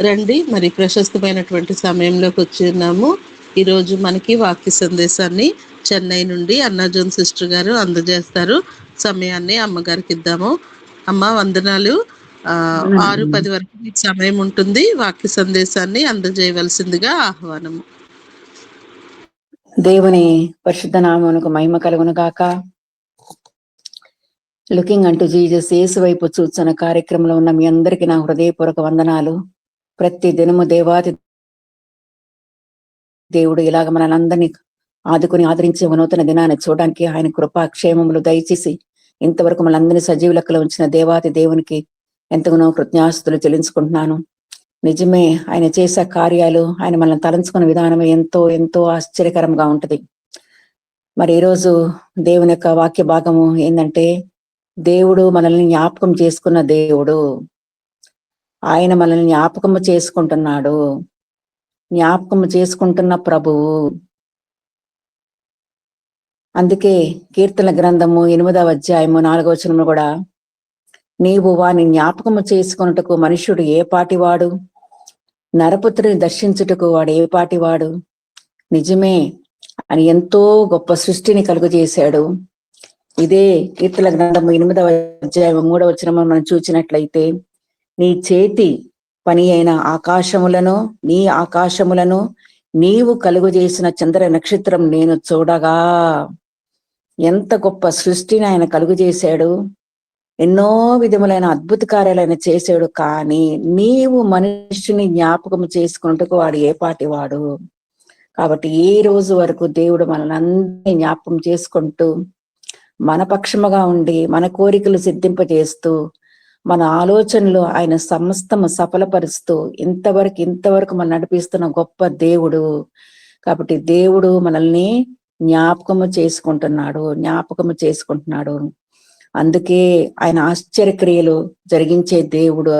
రండి, మరి ప్రశస్తమైనటువంటి సమయంలోకి వచ్చిన్నాము. ఈరోజు మనకి వాక్య సందేశాన్ని చెన్నై నుండి అన్నాజోన్ సిస్టర్ గారు అందజేస్తారు. సమయాన్ని అమ్మగారికి ఇద్దాము. అమ్మ వందనాలు. 6:10 వరకు మీకు సమయం ఉంటుంది. వాక్య సందేశాన్ని అందజేయవలసిందిగా ఆహ్వానము. దేవుని పరిశుద్ధ నామమునకు మహిమ కలుగును గాక. లుకింగ్ అంటూ జీసస్, యేసు వైపు చూస్తున్న కార్యక్రమంలో ఉన్న మీ అందరికీ నా హృదయపూర్వక వందనాలు. ప్రతి దినము దేవాది దేవుడు ఇలాగ మనల్ని ఆదుకుని ఆదరించి నూతన దినాన్ని చూడడానికి ఆయన కృపా క్షేమములు దయచేసి ఇంతవరకు మనందరినీ సజీవ లెక్కలో ఉంచిన దేవాది దేవునికి ఎంతగానో కృతజ్ఞాస్తులు చెల్లించుకుంటున్నాను. నిజమే, ఆయన చేసే కార్యాలు, ఆయన మనల్ని తలంచుకున్న విధానం ఎంతో ఎంతో ఆశ్చర్యకరంగా ఉంటది. మరి ఈరోజు దేవుని యొక్క వాక్య భాగము ఏంటంటే, దేవుడు మనల్ని జ్ఞాపకం చేసుకున్న దేవుడు, ఆయన మనల్ని జ్ఞాపకము చేసుకుంటున్నాడు, జ్ఞాపకము చేసుకుంటున్న ప్రభువు. అందుకే కీర్తన గ్రంథము 8వ అధ్యాయము 4వ వచనము కూడా, నీవు వాని జ్ఞాపకము చేసుకున్నటకు మనుష్యుడు ఏ పాటివాడు, నరపుత్రుని దర్శించుటకు వాడు ఏ పాటివాడు. నిజమే, అని ఎంతో గొప్ప సృష్టిని కలుగజేశాడు. ఇదే కీర్తన గ్రంథము 8వ అధ్యాయం 3వ వచనము మనం చూసినట్లయితే, నీ చేతి పని అయిన ఆకాశములను, నీ ఆకాశములను నీవు కలుగజేసిన చంద్ర నక్షత్రం నేను చూడగా. ఎంత గొప్ప సృష్టిని ఆయన కలుగజేశాడు, ఎన్నో విధములైన అద్భుత కార్యాలైన చేశాడు. కానీ నీవు మనుష్యుని జ్ఞాపకం చేసుకున్నట్టుకు వాడు ఏ పాటి వాడు. కాబట్టి ఈ రోజు వరకు దేవుడు మనల్ని అందరినీ జ్ఞాపకం చేసుకుంటూ, మన పక్షముగా ఉండి, మన కోరికలు సిద్ధింపజేస్తూ, మన ఆలోచనలు ఆయన సమస్తము సఫలపరుస్తూ ఇంతవరకు మనం నడిపిస్తున్న గొప్ప దేవుడు. కాబట్టి దేవుడు మనల్ని జ్ఞాపకము చేసుకుంటున్నాడు. అందుకే ఆయన ఆశ్చర్యక్రియలు జరిగించే దేవుడు.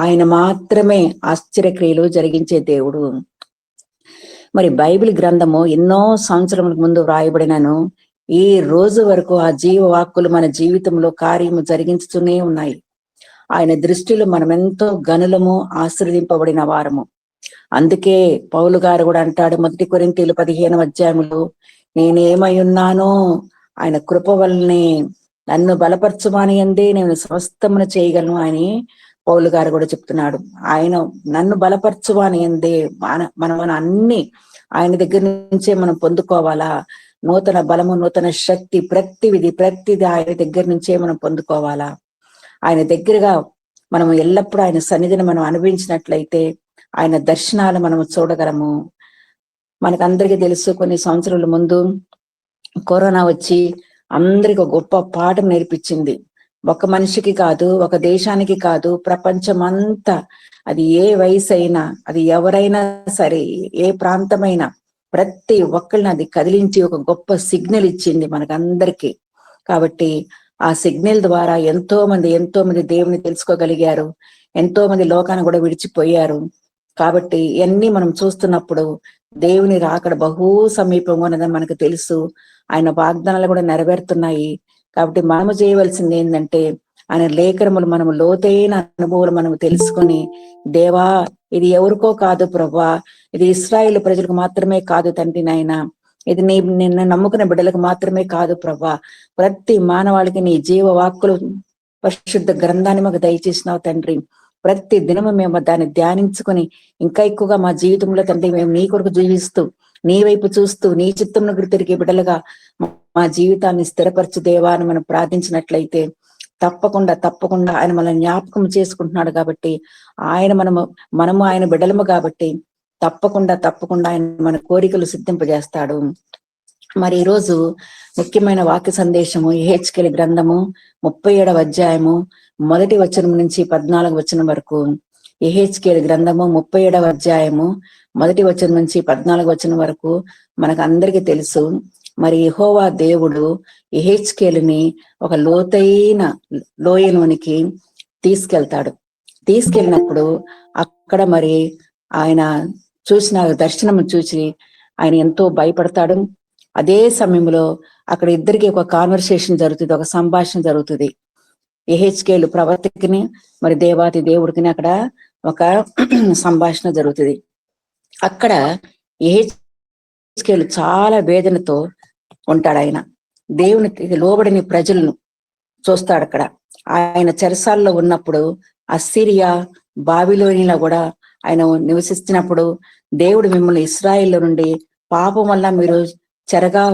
ఆయన మాత్రమే ఆశ్చర్యక్రియలు జరిగించే దేవుడు. మరి బైబిల్ గ్రంథము ఎన్నో సంవత్సరముల ముందు వ్రాయబడినను ఈ రోజు వరకు ఆ జీవవాక్కులు మన జీవితంలో కార్యము జరిగించుతూనే ఉన్నాయి. ఆయన దృష్టిలో మనం ఎంతో గనులము, ఆశీర్వదింపబడిన వారము. అందుకే పౌలు గారు కూడా అంటాడు, 1 కొరింథీయులు 15వ అధ్యాయములో, నేనేమై ఉన్నానో ఆయన కృప వల్లనే, నన్ను బలపరచువాని యందే నేను సమస్తమును చేయగలను అని పౌలు గారు కూడా చెప్తున్నాడు. ఆయన నన్ను బలపరచువాని యందే, మనం అన్ని ఆయన దగ్గర నుంచే మనం పొందుకోవాలా. నూతన బలము, నూతన శక్తి, ప్రతిది ఆయన దగ్గర నుంచే మనం పొందుకోవాలా. ఆయన దగ్గరగా మనం ఎల్లప్పుడూ ఆయన సన్నిధిని మనం అనుభవించినట్లయితే ఆయన దర్శనాలు మనము చూడగలము. మనకందరికీ తెలుసు, కొన్ని సంవత్సరాల ముందు కరోనా వచ్చి అందరికి ఒక గొప్ప పాఠం నేర్పించింది. ఒక మనిషికి కాదు, ఒక దేశానికి కాదు, ప్రపంచమంతా, అది ఏ వయసు అయినా, అది ఎవరైనా సరే, ఏ ప్రాంతమైనా, ప్రతి ఒక్కరిని అది కదిలించి ఒక గొప్ప సిగ్నల్ ఇచ్చింది మనకందరికీ. కాబట్టి ఆ సిగ్నల్ ద్వారా ఎంతో మంది దేవుని తెలుసుకోగలిగారు, ఎంతో మంది లోకాన్ని కూడా విడిచిపోయారు. కాబట్టి ఇవన్నీ మనం చూస్తున్నప్పుడు దేవుని రాకడ బహు సమీపంగా ఉన్నదని మనకు తెలుసు. ఆయన వాగ్దానాలు కూడా నెరవేరుతున్నాయి. కాబట్టి మనము చేయవలసింది ఏంటంటే, ఆయన లేఖనములు మనము లోతైన అనుభవాలు మనము తెలుసుకుని, దేవా ఇది ఎవరికో కాదు ప్రభువా, ఇది ఇశ్రాయేలు ప్రజలకు మాత్రమే కాదు తండ్రి నాయన, ఇది నిన్ను నమ్ముకున్న బిడ్డలకు మాత్రమే కాదు ప్రభువా, ప్రతి మానవాళికి నీ జీవ వాక్కులు పరిశుద్ధ గ్రంథాన్ని మాకు దయచేసినావు తండ్రి. ప్రతి దినము మేము దాన్ని ధ్యానించుకొని ఇంకా ఎక్కువగా మా జీవితంలో తండ్రి మేము నీ కొరకు జీవిస్తూ, నీ వైపు చూస్తూ, నీ చిత్తంను తిరిగే బిడ్డలుగా మా జీవితాన్ని స్థిరపరచు దేవా అని మనం ప్రార్థించినట్లయితే తప్పకుండా ఆయన మనల్ని జ్ఞాపకం చేసుకుంటున్నాడు. కాబట్టి మనము ఆయన బిడ్డలము కాబట్టి తప్పకుండా ఆయన మన కోరికలు సిద్ధింపజేస్తాడు. మరి ఈరోజు ముఖ్యమైన వాక్య సందేశము యెహెజ్కేలు గ్రంథము 37వ అధ్యాయము 1వ వచనం నుంచి 14వ వచనం వరకు. యెహెజ్కేలు గ్రంథము 37వ అధ్యాయము 1వ వచనం నుంచి 14వ వచనం వరకు మనకు అందరికీ తెలుసు. మరి యెహోవా దేవుడు యెహెజ్కేలుని ఒక లోతైన లోయలోనికి తీసుకెళ్ళినప్పుడు అక్కడ మరి ఆయన చూసిన దర్శనం చూసి ఆయన ఎంతో భయపడతాడు. అదే సమయంలో అక్కడ ఇద్దరికి ఒక కాన్వర్సేషన్ జరుగుతుంది, ఒక సంభాషణ జరుగుతుంది. యెహెజ్కేలు ప్రవర్తకిని మరి దేవాతి దేవుడికి అక్కడ ఒక సంభాషణ జరుగుతుంది. అక్కడ యెహెజ్కేలు చాలా వేదనతో ఉంటాడు. ఆయన దేవునికి లోబడిని ప్రజలను చూస్తాడు. అక్కడ ఆయన చెరసాల్లో ఉన్నప్పుడు అస్సిరియా బాబిలోనిలో కూడా ఆయన నివసిస్తున్నప్పుడు దేవుడు మిమ్మల్ని ఇశ్రాయేలు నుండి పాపం వల్ల మీరు చెరగా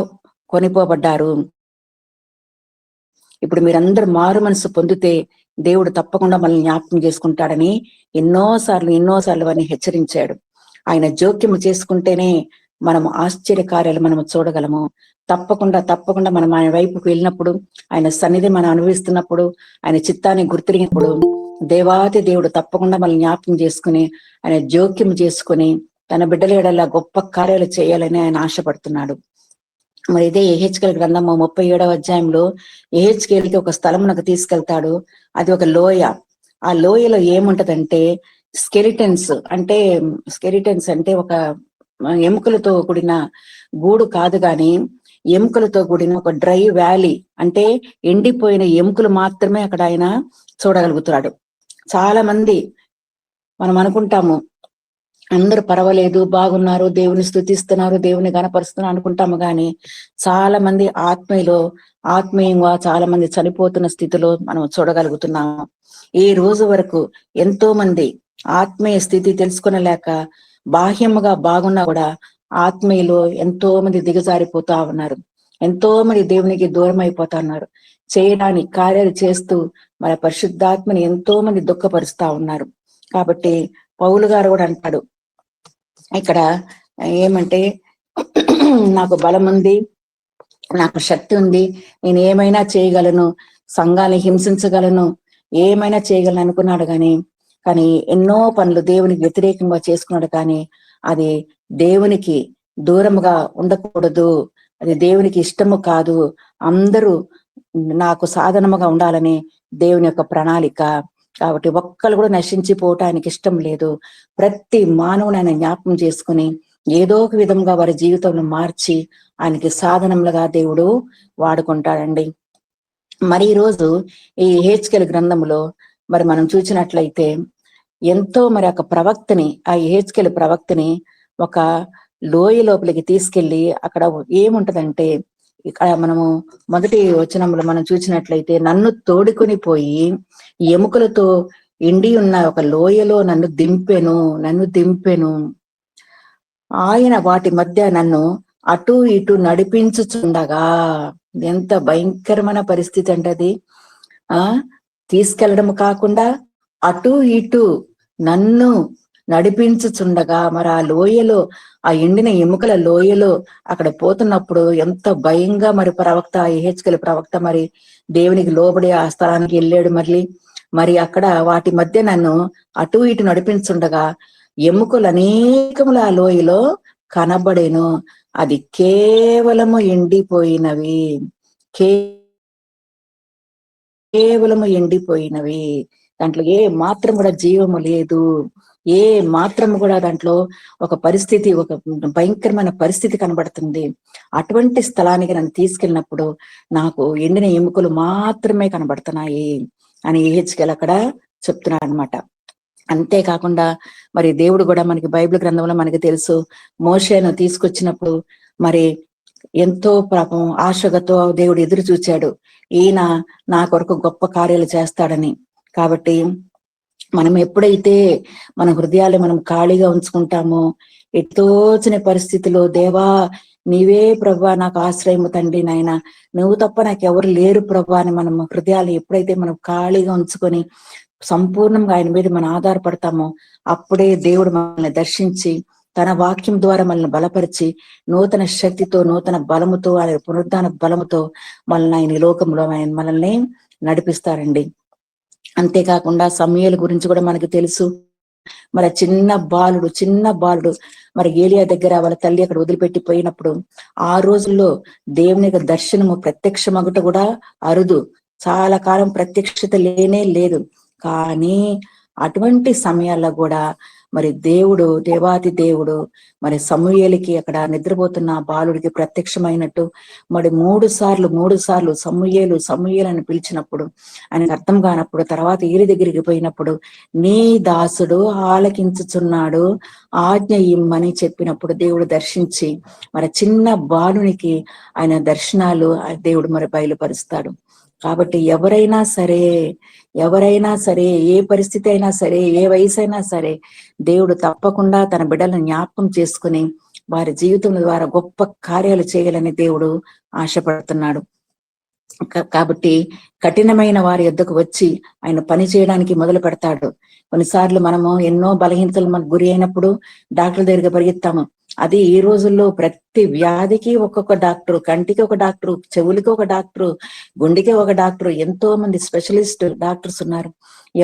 కొనిపోబడ్డారు, ఇప్పుడు మీరందరూ మారు మనసు పొందితే దేవుడు తప్పకుండా మనల్ని జ్ఞాపకం చేసుకుంటాడని ఎన్నోసార్లు వారిని హెచ్చరించాడు. ఆయన జోక్యము చేసుకుంటేనే మనం ఆశ్చర్యకార్యాలు మనం చూడగలము. తప్పకుండా మనం ఆయన వైపుకు వెళ్ళినప్పుడు, ఆయన సన్నిధి మనం అనుభవిస్తున్నప్పుడు, ఆయన చిత్తాన్ని గుర్తిరిగినప్పుడు దేవాతి దేవుడు తప్పకుండా మనల్ని జ్ఞాపకం చేసుకుని ఆయన జోక్యం చేసుకుని తన బిడ్డల ఎడలా గొప్ప కార్యాలు చేయాలని ఆయన ఆశపడుతున్నాడు. మరి ఇదే యెహెజ్కేలు గ్రంథము 37వ అధ్యాయంలో యెహెజ్కేలుకి ఒక స్థలమునకు తీసుకెళ్తాడు. అది ఒక లోయ. ఆ లోయలో ఏముంటదంటే స్కెలిటన్స్ అంటే ఒక ఎముకలతో కూడిన గూడు కాదు గాని ఎముకలతో కూడిన ఒక డ్రై వ్యాలీ, అంటే ఎండిపోయిన ఎముకలు మాత్రమే అక్కడ ఆయన చూడగలుగుతాడు. చాలా మంది మనం అనుకుంటాము అందరూ పర్వాలేదు, బాగున్నారు, దేవుని స్తుతిస్తున్నారు, దేవుని గణపరుస్తున్నారు అనుకుంటాము. కానీ చాలా మంది ఆత్మీయంగా చాలా మంది చనిపోతున్న స్థితిలో మనం చూడగలుగుతున్నాము. ఈ రోజు వరకు ఎంతో మంది ఆత్మీయ స్థితి తెలుసుకునలేక బాహ్యముగా బాగున్నా కూడా ఆత్మీయులు ఎంతో మంది దిగజారిపోతా ఉన్నారు. ఎంతో మంది దేవునికి దూరం అయిపోతా ఉన్నారు. చేయడానికి కార్యాలు చేస్తూ మన పరిశుద్ధాత్మని ఎంతో మంది దుఃఖపరుస్తా ఉన్నారు. కాబట్టి పౌలు గారు కూడా అంటాడు ఇక్కడ ఏమంటే, నాకు బలం ఉంది, నాకు శక్తి ఉంది, నేను ఏమైనా చేయగలను, సంఘాన్ని హింసించగలను, ఏమైనా చేయగలను అనుకున్నాడు. కానీ ఎన్నో పనులు దేవునికి వ్యతిరేకంగా చేసుకున్నాడు. కానీ అది దేవునికి దూరముగా ఉండకూడదు, అది దేవునికి ఇష్టము కాదు, అందరూ నాకు సాధనముగా ఉండాలని దేవుని యొక్క ప్రణాళిక. కాబట్టి ఒక్కరు కూడా నశించిపోవటానికి ఇష్టం లేదు. ప్రతి మానవుని ఆయన జ్ఞాపకం చేసుకుని ఏదో ఒక విధంగా వారి జీవితంలో మార్చి ఆయనకి సాధనములుగా దేవుడు వాడుకుంటాడండి. మరి ఈరోజు ఈ యెహెజ్కేలు గ్రంథంలో మరి మనం చూసినట్లయితే ఎంతో మరి ఆ యెహెజ్కేలు ప్రవక్తని ఒక లోయ లోపలికి తీసుకెళ్లి అక్కడ ఏముంటదంటే, ఇక్కడ మనము మొదటి వచనంలో మనం చూసినట్లయితే, నన్ను తోడుకొని పోయి ఎముకలతో ఎండి ఉన్న ఒక లోయలో నన్ను దింపెను, ఆయన వాటి మధ్య నన్ను అటు ఇటు నడిపించుచుండగా. ఎంత భయంకరమైన పరిస్థితి అంటే అది. తీసుకెళ్లడం కాకుండా అటు ఇటు నన్ను నడిపించుచుండగా, మరి ఆ లోయలో, ఆ ఎండిన ఎముకల లోయలో అక్కడ పోతున్నప్పుడు ఎంత భయంగా మరి యెహెజ్కేలు ప్రవక్త మరి దేవునికి లోబడి ఆ స్థలానికి వెళ్ళాడు. మరి అక్కడ వాటి మధ్య నన్ను అటు ఇటు నడిపించుండగా ఎముకలు అనేకములు ఆ లోయలో కనబడేను, అది కేవలము ఎండిపోయినవి, దాంట్లో ఏ మాత్రం కూడా జీవము లేదు, ఏ మాత్రం కూడా దాంట్లో ఒక భయంకరమైన పరిస్థితి కనబడుతుంది. అటువంటి స్థలానికి నన్ను తీసుకెళ్ళినప్పుడు నాకు ఎండిన ఎముకలు మాత్రమే కనబడుతున్నాయి అని యెహెజ్కేలు అక్కడ చెప్తున్నాడు అనమాట. అంతేకాకుండా మరి దేవుడు కూడా మనకి బైబిల్ గ్రంథంలో మనకి తెలుసు, మోషేను తీసుకొచ్చినప్పుడు మరి ఎంతో పాపం ఆశగతో దేవుడు ఎదురు చూచాడు, ఈయన నా కొరకు గొప్ప కార్యాలు చేస్తాడని. కాబట్టి మనం ఎప్పుడైతే మన హృదయాలు మనం ఖాళీగా ఉంచుకుంటామో, ఎటోచని పరిస్థితిలో దేవా నీవే ప్రభా నాకు ఆశ్రయము తండ్రి, నాయన నువ్వు తప్ప నాకు ఎవరు లేరు ప్రభా అని మనం హృదయాలు ఎప్పుడైతే మనం ఖాళీగా ఉంచుకొని సంపూర్ణంగా ఆయన మీద మనం ఆధారపడతామో, అప్పుడే దేవుడు మనల్ని దర్శించి తన వాక్యం ద్వారా మనల్ని బలపరిచి నూతన శక్తితో, నూతన బలముతో, ఆయన పునరుద్ధాన బలముతో ఆయన లోకంలో మనల్ని నడిపిస్తారండి. అంతేకాకుండా సమూయేలు గురించి కూడా మనకు తెలుసు. మరి చిన్న బాలుడు మరి ఏలియా దగ్గర వాళ్ళ తల్లి అక్కడ వదిలిపెట్టి పోయినప్పుడు, ఆ రోజుల్లో దేవుని యొక్క దర్శనము ప్రత్యక్షమగుట కూడా అరుదు, చాలా కాలం ప్రత్యక్షత లేనే లేదు. కానీ అటువంటి సమయాల్లో కూడా మరి దేవాతి దేవుడు మరి సమూయేలుకి అక్కడ నిద్రపోతున్న ఆ బాలుడికి ప్రత్యక్షమైనట్టు మరి మూడు సార్లు సమూయేలు అని పిలిచినప్పుడు ఆయనకు అర్థం కానప్పుడు తర్వాత ఏలి దగ్గరికి పోయినప్పుడు నీ దాసుడు ఆలకించుచున్నాడు, ఆజ్ఞ ఇమ్మని చెప్పినప్పుడు దేవుడు దర్శించి మరి చిన్న బాలునికి ఆయన దర్శనాలు దేవుడు మరి బయలుపరుస్తాడు. కాబట్టి ఎవరైనా సరే ఏ పరిస్థితి అయినా సరే, ఏ వయసు అయినా సరే, దేవుడు తప్పకుండా తన బిడ్డలను జ్ఞాపకం చేసుకుని వారి జీవితం ద్వారా గొప్ప కార్యాలు చేయాలని దేవుడు ఆశపడుతున్నాడు. కాబట్టి కఠినమైన వారి యొద్దకు వచ్చి ఆయన పని చేయడానికి మొదలు పెడతాడు. కొన్నిసార్లు మనము ఎన్నో బలహీనతలు మనకు గురి అయినప్పుడు డాక్టర్ దగ్గరికి పరిగెత్తాము. అది ఈ రోజుల్లో ప్రతి వ్యాధికి ఒక్కొక్క డాక్టర్, కంటికి ఒక డాక్టర్, చెవులకి ఒక డాక్టర్, గుండెకి ఒక డాక్టర్, ఎంతో మంది స్పెషలిస్ట్ డాక్టర్స్ ఉన్నారు.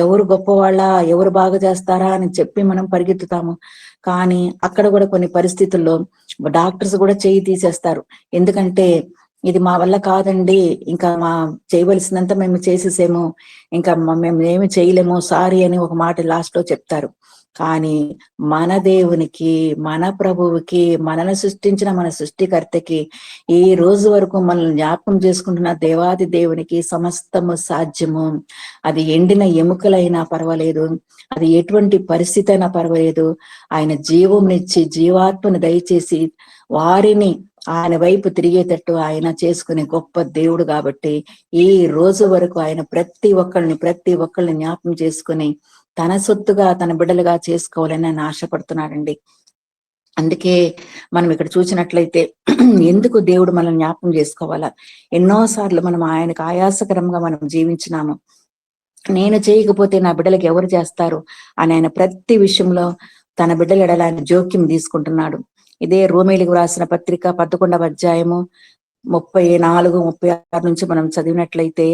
ఎవరు గొప్పవాళ్ళ, ఎవరు బాగా చేస్తారా అని చెప్పి మనం పరిగెత్తుతాము. కానీ అక్కడ కూడా కొన్ని పరిస్థితుల్లో డాక్టర్స్ కూడా చేయి తీసేస్తారు. ఎందుకంటే ఇది మా వల్ల కాదండి, ఇంకా చేయవలసినంత మేము చేసేసేము, ఇంకా మేము ఏమి చేయలేము, సారీ అని ఒక మాట లాస్ట్ లో చెప్తారు. కానీ మన దేవునికి, మన ప్రభువుకి, మనల్ని సృష్టించిన మన సృష్టికర్తకి, ఈ రోజు వరకు మనల్ని జ్ఞాపకం చేసుకుంటున్న దేవాది దేవునికి సమస్తము సాధ్యము. అది ఎండిన ఎముకలైనా పర్వాలేదు, అది ఎటువంటి పరిస్థితి అయినా పర్వాలేదు, ఆయన జీవంనిచ్చి జీవాత్మను దయచేసి వారిని ఆయన వైపు తిరిగేటట్టు ఆయన చేసుకునే గొప్ప దేవుడు. కాబట్టి ఈ రోజు వరకు ఆయన ప్రతి ఒక్కళ్ళని జ్ఞాపకం చేసుకుని తన సొత్తుగా, తన బిడ్డలుగా చేసుకోవాలని ఆయన ఆశపడుతున్నాడండి. అందుకే మనం ఇక్కడ చూసినట్లయితే ఎందుకు దేవుడు మనల్ని జ్ఞాపకం చేసుకోవాలా? ఎన్నోసార్లు మనం ఆయనకు ఆయాసకరంగా మనం జీవించినాము. నేను చేయకపోతే నా బిడ్డలకు ఎవరు చేస్తారు అని ఆయన ప్రతి విషయంలో తన బిడ్డల ఎడల ఆయన జోక్యం తీసుకుంటున్నాడు. ఇదే రోమీయులకు రాసిన పత్రిక 11వ అధ్యాయము 34, 36 నుంచి మనం చదివినట్లయితే,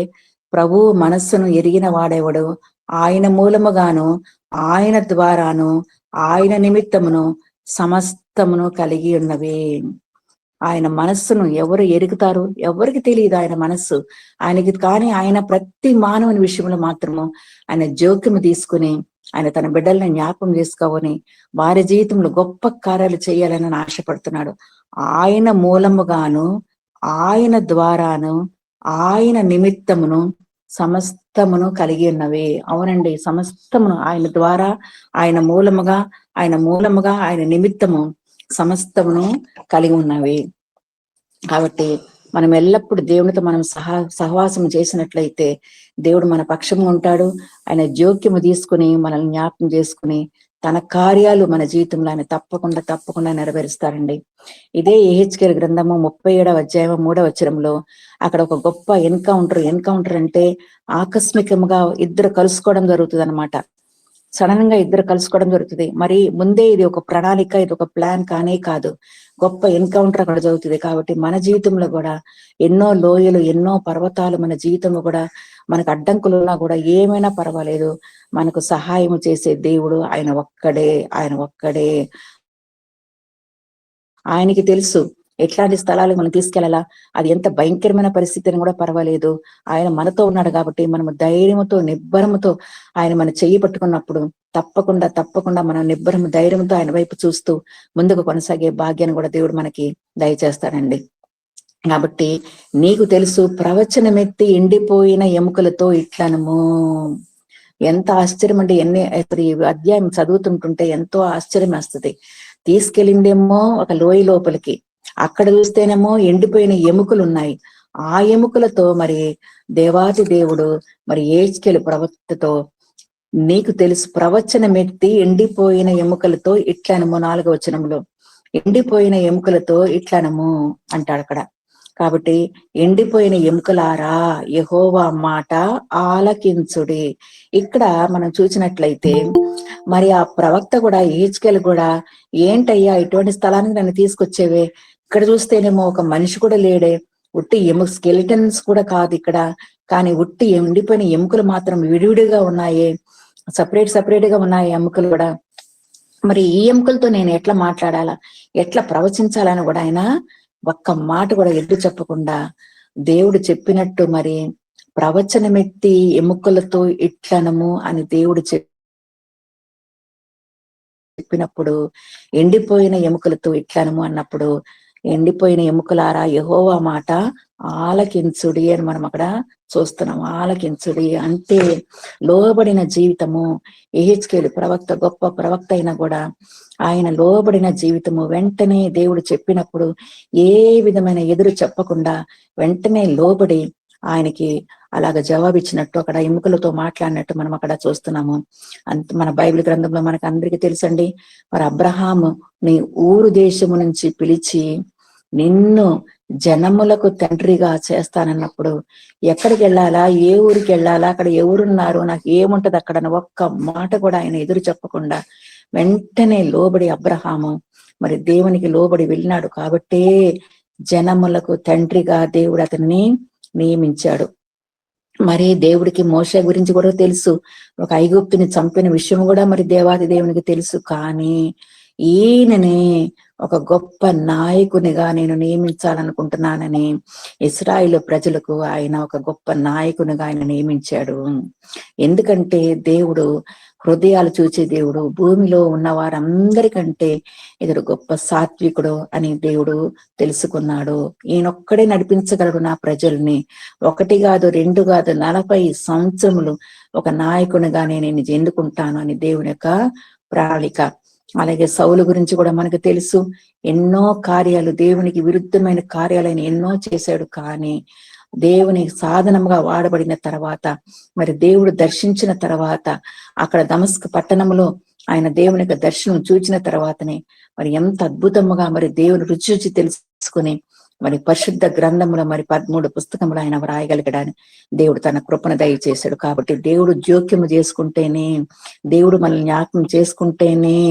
ప్రభు మనస్సును ఎరిగిన వాడెవడు, ఆయన మూలముగాను, ఆయన ద్వారాను, ఆయన నిమిత్తమును సమస్తమును కలిగి ఉన్నవి. ఆయన మనస్సును ఎవరు ఎరుగుతారు? ఎవరికి తెలియదు ఆయన మనస్సు ఆయనకి. కానీ ఆయన ప్రతి మానవుని విషయంలో మాత్రము ఆయన జోక్యము తీసుకుని ఆయన తన బిడ్డల్ని జ్ఞాపకం చేసుకోవని వారి జీవితంలో గొప్ప కార్యాలు చేయాలని ఆశపడుతున్నాడు. ఆయన మూలముగాను, ఆయన ద్వారాను, ఆయన నిమిత్తమును సమస్తమును కలిగి ఉన్నవి. అవునండి, సమస్తమును ఆయన ద్వారా, ఆయన మూలముగా, ఆయన నిమిత్తము సమస్తమును కలిగి ఉన్నవి. కాబట్టి మనం ఎల్లప్పుడూ దేవునితో మనం సహవాసం చేసినట్లయితే దేవుడు మన పక్షంగా ఉంటాడు. ఆయన జోక్యము తీసుకుని మనల్ని జ్ఞాపకం చేసుకుని తన కార్యాలు మన జీవితంలో ఆయన తప్పకుండా నెరవేరుస్తారండి. ఇదే యెహెజ్కేలు గ్రంథము 37వ అధ్యాయం 3వ వచనంలో అక్కడ ఒక గొప్ప ఎన్కౌంటర్ అంటే ఆకస్మికంగా ఇద్దరు కలుసుకోవడం జరుగుతుంది అనమాట. సడన్ గా ఇద్దరు కలుసుకోవడం జరుగుతుంది. మరి ముందే ఇది ఒక ప్రణాళిక, ఇది ఒక ప్లాన్ కానే కాదు, గొప్ప ఎన్కౌంటర్ అక్కడ జరుగుతుంది. కాబట్టి మన జీవితంలో కూడా ఎన్నో లోయలు, ఎన్నో పర్వతాలు మన జీవితంలో కూడా మనకు అడ్డంకులు ఉన్నా కూడా ఏమైనా పర్వాలేదు, మనకు సహాయం చేసే దేవుడు ఆయన ఒక్కడే. ఆయనకి తెలుసు ఎట్లాంటి స్థలాలకు మనం తీసుకెళ్లాలా, అది ఎంత భయంకరమైన పరిస్థితి అని కూడా పర్వాలేదు, ఆయన మనతో ఉన్నాడు. కాబట్టి మనము ధైర్యంతో, నిబ్బరముతో ఆయన మన చెయ్యి పట్టుకున్నప్పుడు తప్పకుండా మనం ధైర్యంతో ఆయన వైపు చూస్తూ ముందుకు కొనసాగే భాగ్యాన్ని కూడా దేవుడు మనకి దయచేస్తాడండి. కాబట్టి నీకు తెలుసు, ప్రవచనమెత్తి ఎండిపోయిన ఎముకలతో ఇట్లనము. ఎంత ఆశ్చర్యం అండి! ఈ అధ్యాయం చదువుతుంటుంటే ఎంతో ఆశ్చర్యం వేస్తుంది. తీసుకెళ్ళిందేమో ఒక లోయ లోపలికి, అక్కడ చూస్తేనేమో ఎండిపోయిన ఎముకలు ఉన్నాయి. ఆ ఎముకలతో మరి దేవాది దేవుడు మరి యెహెజ్కేలు ప్రవక్తతో, నీకు తెలుసు ప్రవచనమెత్తి ఎండిపోయిన ఎముకలతో ఇట్లనము, 4వ వచనంలో ఎండిపోయిన ఎముకలతో ఇట్లనము అంటాడు అక్కడ. కాబట్టి ఎండిపోయిన ఎముకలారా యెహోవా మాట ఆలకించుడి. ఇక్కడ మనం చూసినట్లయితే మరి ఆ ప్రవక్త కూడా, యెహెజ్కేలు కూడా, ఏంటయ్యా ఇటువంటి స్థలానికి నన్ను తీసుకొచ్చేవే, ఇక్కడ చూస్తేనేమో ఒక మనిషి కూడా లేడే, ఉట్టి స్కెలిటన్స్ కూడా కాదు ఇక్కడ, కానీ ఉట్టి ఎండిపోయిన ఎముకలు మాత్రం విడివిడిగా ఉన్నాయే, సపరేట్ గా ఉన్నాయి ఎముకలు కూడా. మరి ఈ ఎముకలతో నేను ఎట్లా మాట్లాడాలా, ఎట్లా ప్రవచించాలని కూడా ఆయన ఒక్క మాట కూడా ఎద్దు చెప్పకుండా దేవుడు చెప్పినట్టు మరి ప్రవచనమెత్తి ఎముకలతో ఇట్లనము అని దేవుడు చెప్పినప్పుడు ఎండిపోయిన ఎముకలతో ఇట్లనము అన్నప్పుడు, ఎండిపోయిన ఎముకలారా యెహోవా మాట ఆలకించుడి అని మనం అక్కడ చూస్తున్నాం. ఆలకించుడి అంటే లోబడిన జీవితము. యెహెజ్కేలు ప్రవక్త, గొప్ప ప్రవక్త అయినా కూడా ఆయన లోబడిన జీవితము. వెంటనే దేవుడు చెప్పినప్పుడు ఏ విధమైన ఎదురు చెప్పకుండా వెంటనే లోబడి ఆయనకి అలాగ జవాబిచ్చినట్టు అక్కడ ఎముకలతో మాట్లాడినట్టు మనం అక్కడ చూస్తున్నాము. మన బైబిల్ గ్రంథంలో మనకు అందరికీ తెలుసండి. మరి అబ్రహాము నీ ఊరు దేశము నుంచి పిలిచి నిన్ను జనములకు తండ్రిగా చేస్తానన్నప్పుడు ఎక్కడికి వెళ్ళాలా, ఏ ఊరికి వెళ్ళాలా, అక్కడ ఎవరున్నారు, నాకు ఏముంటది అక్కడ అని ఒక్క మాట కూడా ఆయన ఎదురు చెప్పకుండా వెంటనే లోబడి అబ్రహాము మరి దేవునికి లోబడి వెళ్ళినాడు. కాబట్టే జనములకు తండ్రిగా దేవుడు అతన్ని నియమించాడు. మరి దేవుడికి మోషే గురించి కూడా తెలుసు. ఒక ఐగుప్తుని చంపిన విషయం కూడా మరి దేవాది దేవునికి తెలుసు. కానీ ఈయనని ఒక గొప్ప నాయకునిగా నేను నియమించాలనుకుంటున్నానని ఇశ్రాయేలు ప్రజలకు ఆయన ఒక గొప్ప నాయకునిగా ఆయన నియమించాడు. ఎందుకంటే దేవుడు హృదయాలు చూచే దేవుడు. భూమిలో ఉన్న వారందరికంటే ఇతడు గొప్ప సాత్వికుడు అని దేవుడు తెలుసుకున్నాడు. ఈయనొక్కడే నడిపించగలడు నా ప్రజల్ని. 1 కాదు 2 కాదు 40 సంవత్సరములు ఒక నాయకునిగా నేను ఎన్నుకుంటాను అని దేవుని యొక్క ప్రణాళిక. అలాగే సౌలు గురించి కూడా మనకు తెలుసు. ఎన్నో కార్యాలు, దేవునికి విరుద్ధమైన కార్యాలను ఎన్నో చేశాడు. కానీ దేవుని సాధనముగా వాడబడిన తర్వాత మరి దేవుడు దర్శించిన తర్వాత అక్కడ దమస్కు పట్టణంలో ఆయన దేవుని యొక్క దర్శనం చూచిన తర్వాతనే మరి ఎంత అద్భుతముగా మరి దేవుని రుచి తెలుసుకుని మరి పరిశుద్ధ గ్రంథములో మరి 13 పుస్తకములు ఆయన రాయగలిగడాన్ని దేవుడు తన కృపను దయచేశాడు. కాబట్టి దేవుడు జోక్యము చేసుకుంటేనే, దేవుడు మనల్ని జ్ఞాపకం చేసుకుంటేనే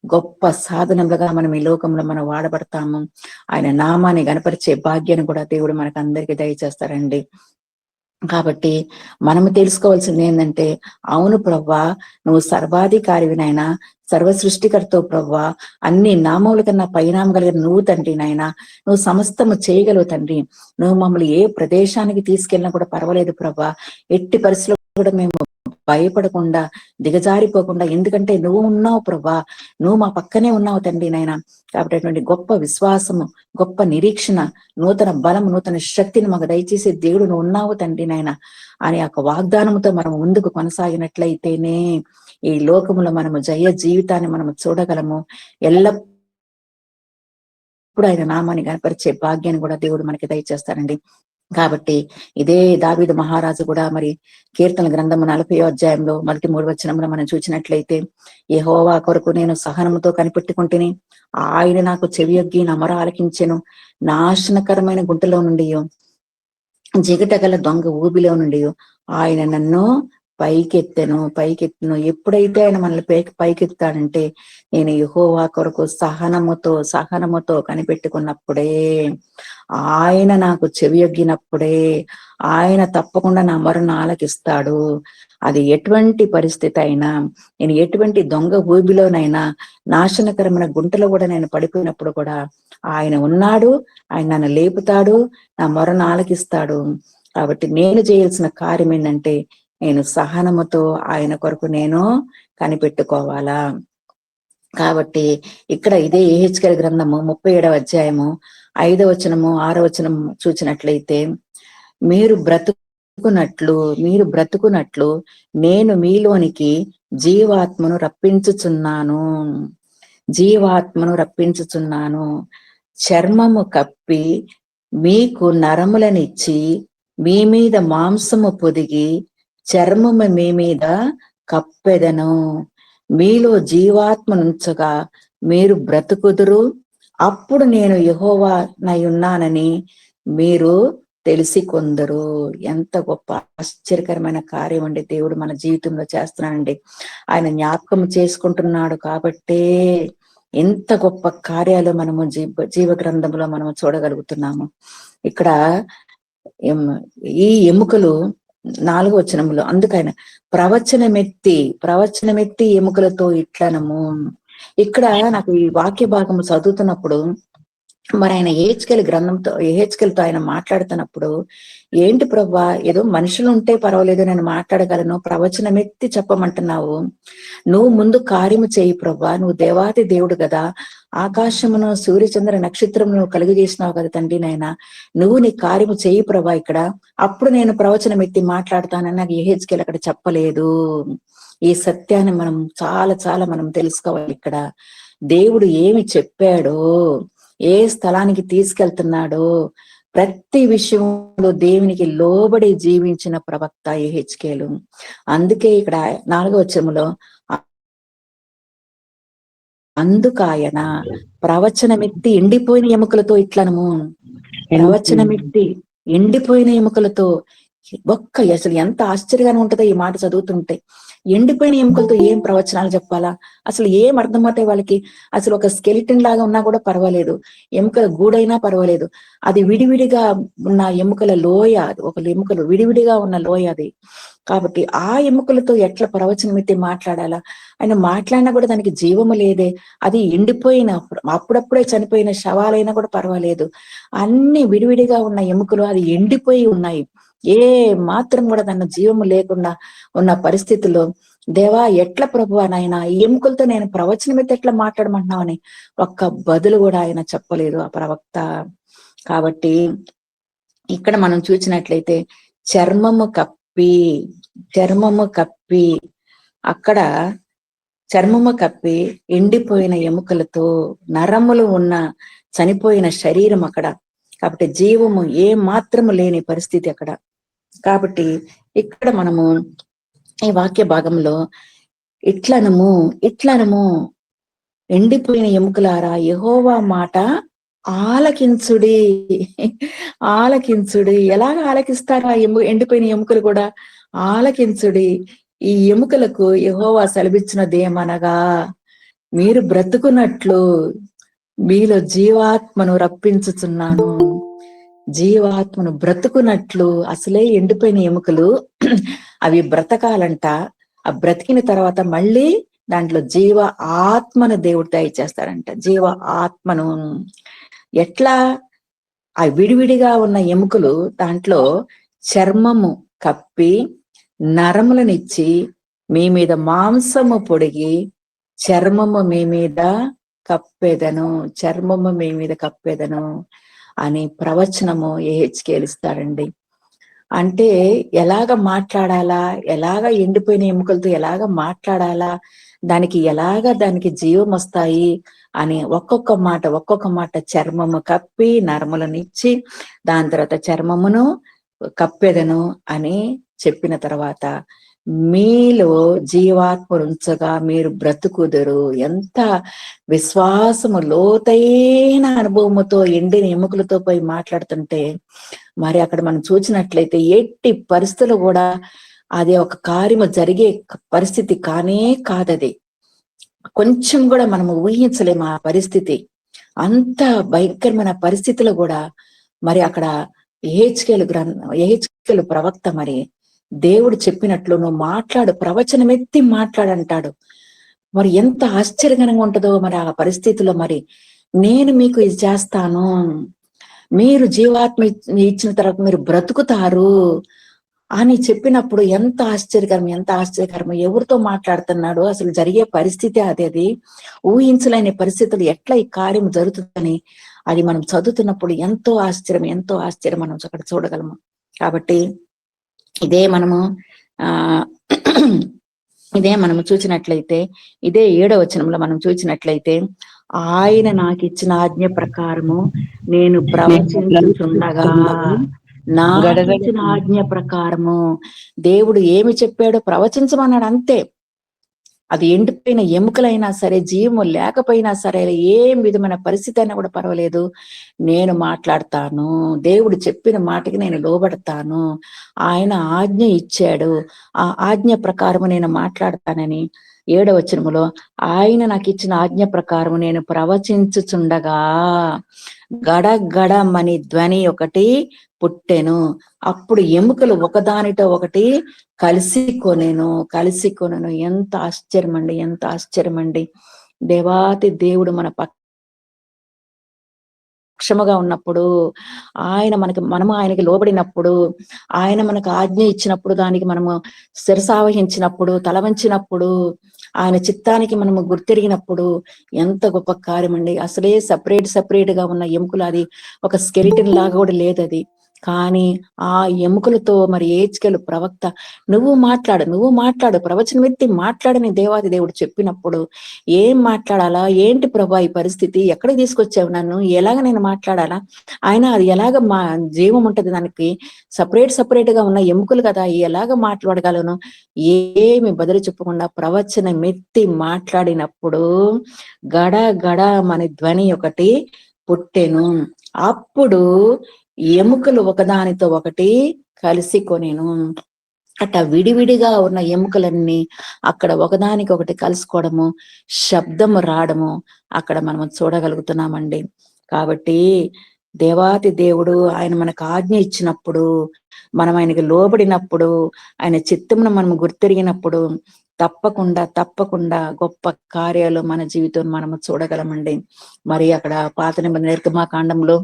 గొప్ప సాధనలుగా మనం ఈ లోకంలో మనం వాడబడతాము. ఆయన నామాన్ని గణపరిచే భాగ్యాన్ని కూడా దేవుడు మనకు అందరికీ దయచేస్తారండి. కాబట్టి మనము తెలుసుకోవాల్సింది ఏంటంటే, అవును ప్రవ్వా, నువ్వు సర్వాధికారివినైనా, సర్వ సృష్టికర్తవు ప్రవ్వా, అన్ని నామముల కన్నా పరిణామం కలిగిన నువ్వు తండ్రి నాయన, నువ్వు సమస్తము చేయగలవు తండ్రి. నువ్వు మమ్మల్ని ఏ ప్రదేశానికి తీసుకెళ్ళినా కూడా పర్వాలేదు ప్రవ్వా, ఎట్టి పరిస్థితుల్లో కూడా మేము భయపడకుండా దిగజారిపోకుండా, ఎందుకంటే నువ్వు ఉన్నావు ప్రభా, నువ్వు మా పక్కనే ఉన్నావు తండ్రి నాయన. కాబట్టి అటువంటి గొప్ప విశ్వాసము, గొప్ప నిరీక్షణ, నూతన బలం, నూతన శక్తిని మాకు దయచేసి దేవుడు నువ్వు ఉన్నావు తండ్రి నాయన అనే ఒక వాగ్దానంతో మనం ముందుకు కొనసాగినట్లయితేనే ఈ లోకములో మనము జయ జీవితాన్ని మనము చూడగలము. ఎల్లప్పుడూ ఆయన నామాన్ని కనపరిచే భాగ్యాన్ని కూడా దేవుడు మనకి దయచేస్తారండి. కాబట్టి ఇదే దావీదు మహారాజు కూడా మరి కీర్తన గ్రంథము 40వ అధ్యాయంలో 3వ వచనంలో మనం చూసినట్లయితే, యెహోవా కొరకు నేను సహనముతో కనిపెట్టుకుంటుని, ఆయన నాకు చెవియొగ్గి నా మొర ఆలకించెను. నాశనకరమైన గుంటలో నుండి, జిగటగల దొంగ ఊబిలో నుండి ఆయన నన్ను పైకెత్తెను. ఎప్పుడైతే ఆయన మనల్ని పైకెత్తాడంటే, నేను యెహోవా కొరకు సహనముతో కనిపెట్టుకున్నప్పుడే, ఆయన నాకు చెవియొగ్గినప్పుడే ఆయన తప్పకుండా నా మొరను ఆలకిస్తాడు. అది ఎటువంటి పరిస్థితి అయినా, నేను ఎటువంటి దొంగ ఊబిలోనైనా, నాశనకరమైన గుంటలో కూడా నేను పడిపోయినప్పుడు కూడా ఆయన ఉన్నాడు, ఆయన నన్ను లేపుతాడు, నా మొరను ఆలకిస్తాడు. కాబట్టి నేను చేయాల్సిన కార్యం ఏంటంటే, నేను సహనముతో ఆయన కొరకు నేను కనిపెట్టుకోవాలా. కాబట్టి ఇక్కడ ఇదే యెహెజ్కేలు గ్రంథము 37వ అధ్యాయము 5వ వచనము 6వ వచనం చూసినట్లయితే, మీరు బ్రతుకున్నట్లు నేను మీలోనికి జీవాత్మను రప్పించుచున్నాను. చర్మము కప్పి మీకు నరములనిచ్చి, మీ మీద మాంసము పొదిగి చర్మము మీ మీద కప్పెదను. మీలో జీవాత్మనుంచగా మీరు బ్రతుకుదురు. అప్పుడు నేను యెహోవానై ఉన్నానని మీరు తెలిసికొందరు. ఎంత గొప్ప ఆశ్చర్యకరమైన కార్యం అండి దేవుడు మన జీవితంలో చేస్తున్నానండి. ఆయన జ్ఞాపకం చేసుకుంటున్నాడు కాబట్టే ఎంత గొప్ప కార్యాలు మనము జీవ గ్రంథంలో మనము చూడగలుగుతున్నాము. ఇక్కడ ఈ ఎముకలు 4వ వచనంలో అందుకైనా ప్రవచనమెత్తి ఎముకలతో ఇట్లనము. ఇక్కడ నాకు ఈ వాక్య భాగము చదువుతున్నప్పుడు మరి ఆయన యెహెజ్కేలుతో ఆయన మాట్లాడుతున్నప్పుడు, ఏంటి ప్రభా, ఏదో మనుషులు ఉంటే పర్వాలేదు, నేను మాట్లాడగలను, ప్రవచనం ఎత్తి చెప్పమంటున్నావు, నువ్వు ముందు కార్యము చేయి ప్రభా, నువ్వు దేవాతి దేవుడు కదా, ఆకాశమును సూర్యచంద్ర నక్షత్రమును కలుగజేసినావు కదా తండ్రి నాయన, నువ్వు నీ కార్యము చేయి ప్రభా ఇక్కడ, అప్పుడు నేను ప్రవచనం ఎత్తి మాట్లాడతానని నాకు యెహెజ్కేలు అక్కడ చెప్పలేదు. ఈ సత్యాన్ని మనం చాలా చాలా మనం తెలుసుకోవాలి. ఇక్కడ దేవుడు ఏమి చెప్పాడో, ఏ స్థలానికి తీసుకెళ్తున్నాడో, ప్రతి విషయంలో దేవునికి లోబడి జీవించిన ప్రవక్త యెహెజ్కేలు. అందుకే ఇక్కడ 4వ వచనములో, అందుకాయన ప్రవచనమెత్తి ఎండిపోయిన ఎముకలతో ఇట్లనము, ప్రవచనమెత్తి ఎండిపోయిన ఎముకలతో, అసలు ఎంత ఆశ్చర్యంగా ఉంటుందో ఈ మాట చదువుతుంటే. ఎండిపోయిన ఎముకలతో ఏం ప్రవచనాలు చెప్పాలా, అసలు ఏం అర్థమవుతాయి వాళ్ళకి? అసలు ఒక స్కెలిటన్ లాగా ఉన్నా కూడా పర్వాలేదు, ఎముకల గూడైనా పర్వాలేదు, అది విడివిడిగా ఉన్న ఎముకల లోయ, ఒక ఎముకలు విడివిడిగా ఉన్న లోయ అది. కాబట్టి ఆ ఎముకలతో ఎట్లా ప్రవచనం ఎత్తి మాట్లాడాలా? ఆయన మాట్లాడినా కూడా దానికి జీవము లేదే, అది ఎండిపోయిన, అప్పుడప్పుడే చనిపోయిన శవాలైనా కూడా పర్వాలేదు, అన్ని విడివిడిగా ఉన్న ఎముకలు అది ఎండిపోయి ఉన్నాయి, ఏ మాత్రం కూడా దాని జీవము లేకుండా ఉన్న పరిస్థితుల్లో, దేవా ఎట్లా ప్రభువా నాయన, ఈ ఎముకలతో నేను ప్రవచనం అయితే ఎట్లా మాట్లాడమంటున్నావని ఒక్క బదులు కూడా ఆయన చెప్పలేదు ఆ ప్రవక్త. కాబట్టి ఇక్కడ మనం చూసినట్లయితే చర్మము కప్పి అక్కడ చర్మము కప్పి ఎండిపోయిన ఎముకలతో, నరములు ఉన్న చనిపోయిన శరీరం అక్కడ. కాబట్టి జీవము ఏ మాత్రము లేని పరిస్థితి అక్కడ. కాబట్టి ఇక్కడ మనము ఈ వాక్య భాగంలో ఇట్లనము ఎండిపోయిన ఎముకలారా యెహోవా మాట ఆలకించుడి. ఎలాగ ఆలకిస్తారు ఆ ఎండిపోయిన ఎముకలు కూడా? ఆలకించుడి, ఈ ఎముకలకు యెహోవా సెలవిచ్చినదేమనగా, మీరు బ్రతుకున్నట్లు మీలో జీవాత్మను రప్పించుచున్నాను. జీవాత్మను బ్రతుకున్నట్లు, అసలే ఎండిపోయిన ఎముకలు అవి బ్రతకాలంట, ఆ బ్రతికిన తర్వాత మళ్ళీ దాంట్లో జీవ ఆత్మను దేవుడు దయచేస్తాడంట. జీవ ఆత్మను ఎట్లా? ఆ విడివిడిగా ఉన్న ఎముకలు దాంట్లో చర్మము కప్పి నరములనిచ్చి, మీ మీద మాంసము పొడిగి చర్మము మీ మీద కప్పెదను అని ప్రవచనము యెహెజ్కేలు ఇస్తాడండి. అంటే ఎలాగ మాట్లాడాలా, ఎలాగ ఎండిపోయిన ఎముకలతో ఎలాగ మాట్లాడాలా, దానికి జీవం వస్తాయి అని ఒక్కొక్క మాట చర్మము కప్పి నరములనిచ్చి, దాని తర్వాత చర్మమును కప్పెదను అని చెప్పిన తర్వాత, మీలో జీవాత్మ ఉంచగా మీరు బ్రతుకుదురు. ఎంత విశ్వాసము, లోతైన అనుభవముతో ఎండిన ఎముకలతో పోయి మాట్లాడుతుంటే, మరి అక్కడ మనం చూసినట్లయితే ఎట్టి పరిస్థితులు కూడా అది ఒక కార్యము జరిగే పరిస్థితి కానే కాదది. కొంచెం కూడా మనము ఊహించలేము ఆ పరిస్థితి. అంత భయంకరమైన పరిస్థితిలో కూడా మరి అక్కడ యెహెజ్కేలు ప్రవక్త, మరి దేవుడు చెప్పినట్లు నువ్వు మాట్లాడు, ప్రవచనం ఎత్తి మాట్లాడంటాడు. మరి ఎంత ఆశ్చర్యకరంగా ఉంటుందో మరి ఆ పరిస్థితిలో, మరి నేను మీకు ఇది చేస్తాను, మీరు జీవాత్మ ఇచ్చిన తర్వాత మీరు బ్రతుకుతారు అని చెప్పినప్పుడు ఎంత ఆశ్చర్యకరం. ఎవరితో మాట్లాడుతున్నాడో, అసలు జరిగే పరిస్థితి అది ఊహించలేని పరిస్థితులు ఎట్లా ఈ కార్యం జరుగుతుందని అది మనం చదువుతున్నప్పుడు ఎంతో ఆశ్చర్యం మనం అక్కడ చూడగలము. కాబట్టి ఇదే మనము చూసినట్లయితే, ఇదే 7వ వచనంలో మనం చూసినట్లయితే, ఆయన నాకు ఇచ్చిన ఆజ్ఞ ప్రకారము నేను ప్రవచించుచుండగా, నాకిచ్చిన ఆజ్ఞ ప్రకారము దేవుడు ఏమి చెప్పాడో ప్రవచించమన్నాడు అంతే. అది ఎండిపోయిన ఎముకలైనా సరే, జీవము లేకపోయినా సరే, ఏం విధమైన పరిస్థితి అయినా కూడా పర్వాలేదు, నేను మాట్లాడతాను, దేవుడు చెప్పిన మాటకి నేను లోబడతాను, ఆయన ఆజ్ఞ ఇచ్చాడు, ఆ ఆజ్ఞ ప్రకారము నేను మాట్లాడతానని 7వ వచనములో, ఆయన నాకు ఇచ్చిన ఆజ్ఞ ప్రకారము నేను ప్రవచించుచుండగా గడగడమని ధ్వని ఒకటి పుట్టెను, అప్పుడు ఎముకలు ఒకదానితో ఒకటి కలిసి కొనెను. ఎంత ఆశ్చర్యమండి. దేవాతి దేవుడు మన పక్షముగా ఉన్నప్పుడు, మనము ఆయనకి లోబడినప్పుడు, ఆయన మనకు ఆజ్ఞ ఇచ్చినప్పుడు, దానికి మనము శిరసావహించినప్పుడు, తల వంచినప్పుడు, ఆయన చిత్తానికి మనము గుర్తెరిగినప్పుడు ఎంత గొప్ప కార్యం అండి. అసలే సపరేట్ గా ఉన్న ఎముకలు, అది ఒక స్కెలిటన్ లాగా కూడా లేదు అది. కానీ ఆ ఎముకలతో మరి ఏజ్కేలు ప్రవక్త నువ్వు మాట్లాడు ప్రవచనం ఎత్తి మాట్లాడని దేవాది దేవుడు చెప్పినప్పుడు ఏం మాట్లాడాలా, ఏంటి ప్రభా ఈ పరిస్థితి, ఎక్కడికి తీసుకొచ్చావు నన్ను, ఎలాగ నేను మాట్లాడాలా, ఆయన అది ఎలాగ మా జీవం ఉంటది దానికి, సపరేట్ గా ఉన్న ఎముకలు కదా, ఎలాగ మాట్లాడగలను, ఏమి బదులు చెప్పకుండా ప్రవచనం ఎత్తి మాట్లాడినప్పుడు గడ గడ మన ధ్వని ఒకటి పుట్టెను. అప్పుడు ఎముకలు ఒకదానితో ఒకటి కలిసి కొనెను. అట్ట విడివిడిగా ఉన్న ఎముకలన్నీ అక్కడ ఒకదానికి ఒకటి కలుసుకోవడము, శబ్దము రావడము అక్కడ మనము చూడగలుగుతున్నామండి. కాబట్టి దేవాతి దేవుడు ఆయన మనకు ఆజ్ఞ ఇచ్చినప్పుడు, మనం ఆయనకి లోబడినప్పుడు, ఆయన చిత్తమును మనం గుర్తెరిగినప్పుడు తప్పకుండా గొప్ప కార్యాలు మన జీవితం మనము చూడగలమండి. మరి అక్కడ పాత నిబంధన నిర్గమాకాండంలో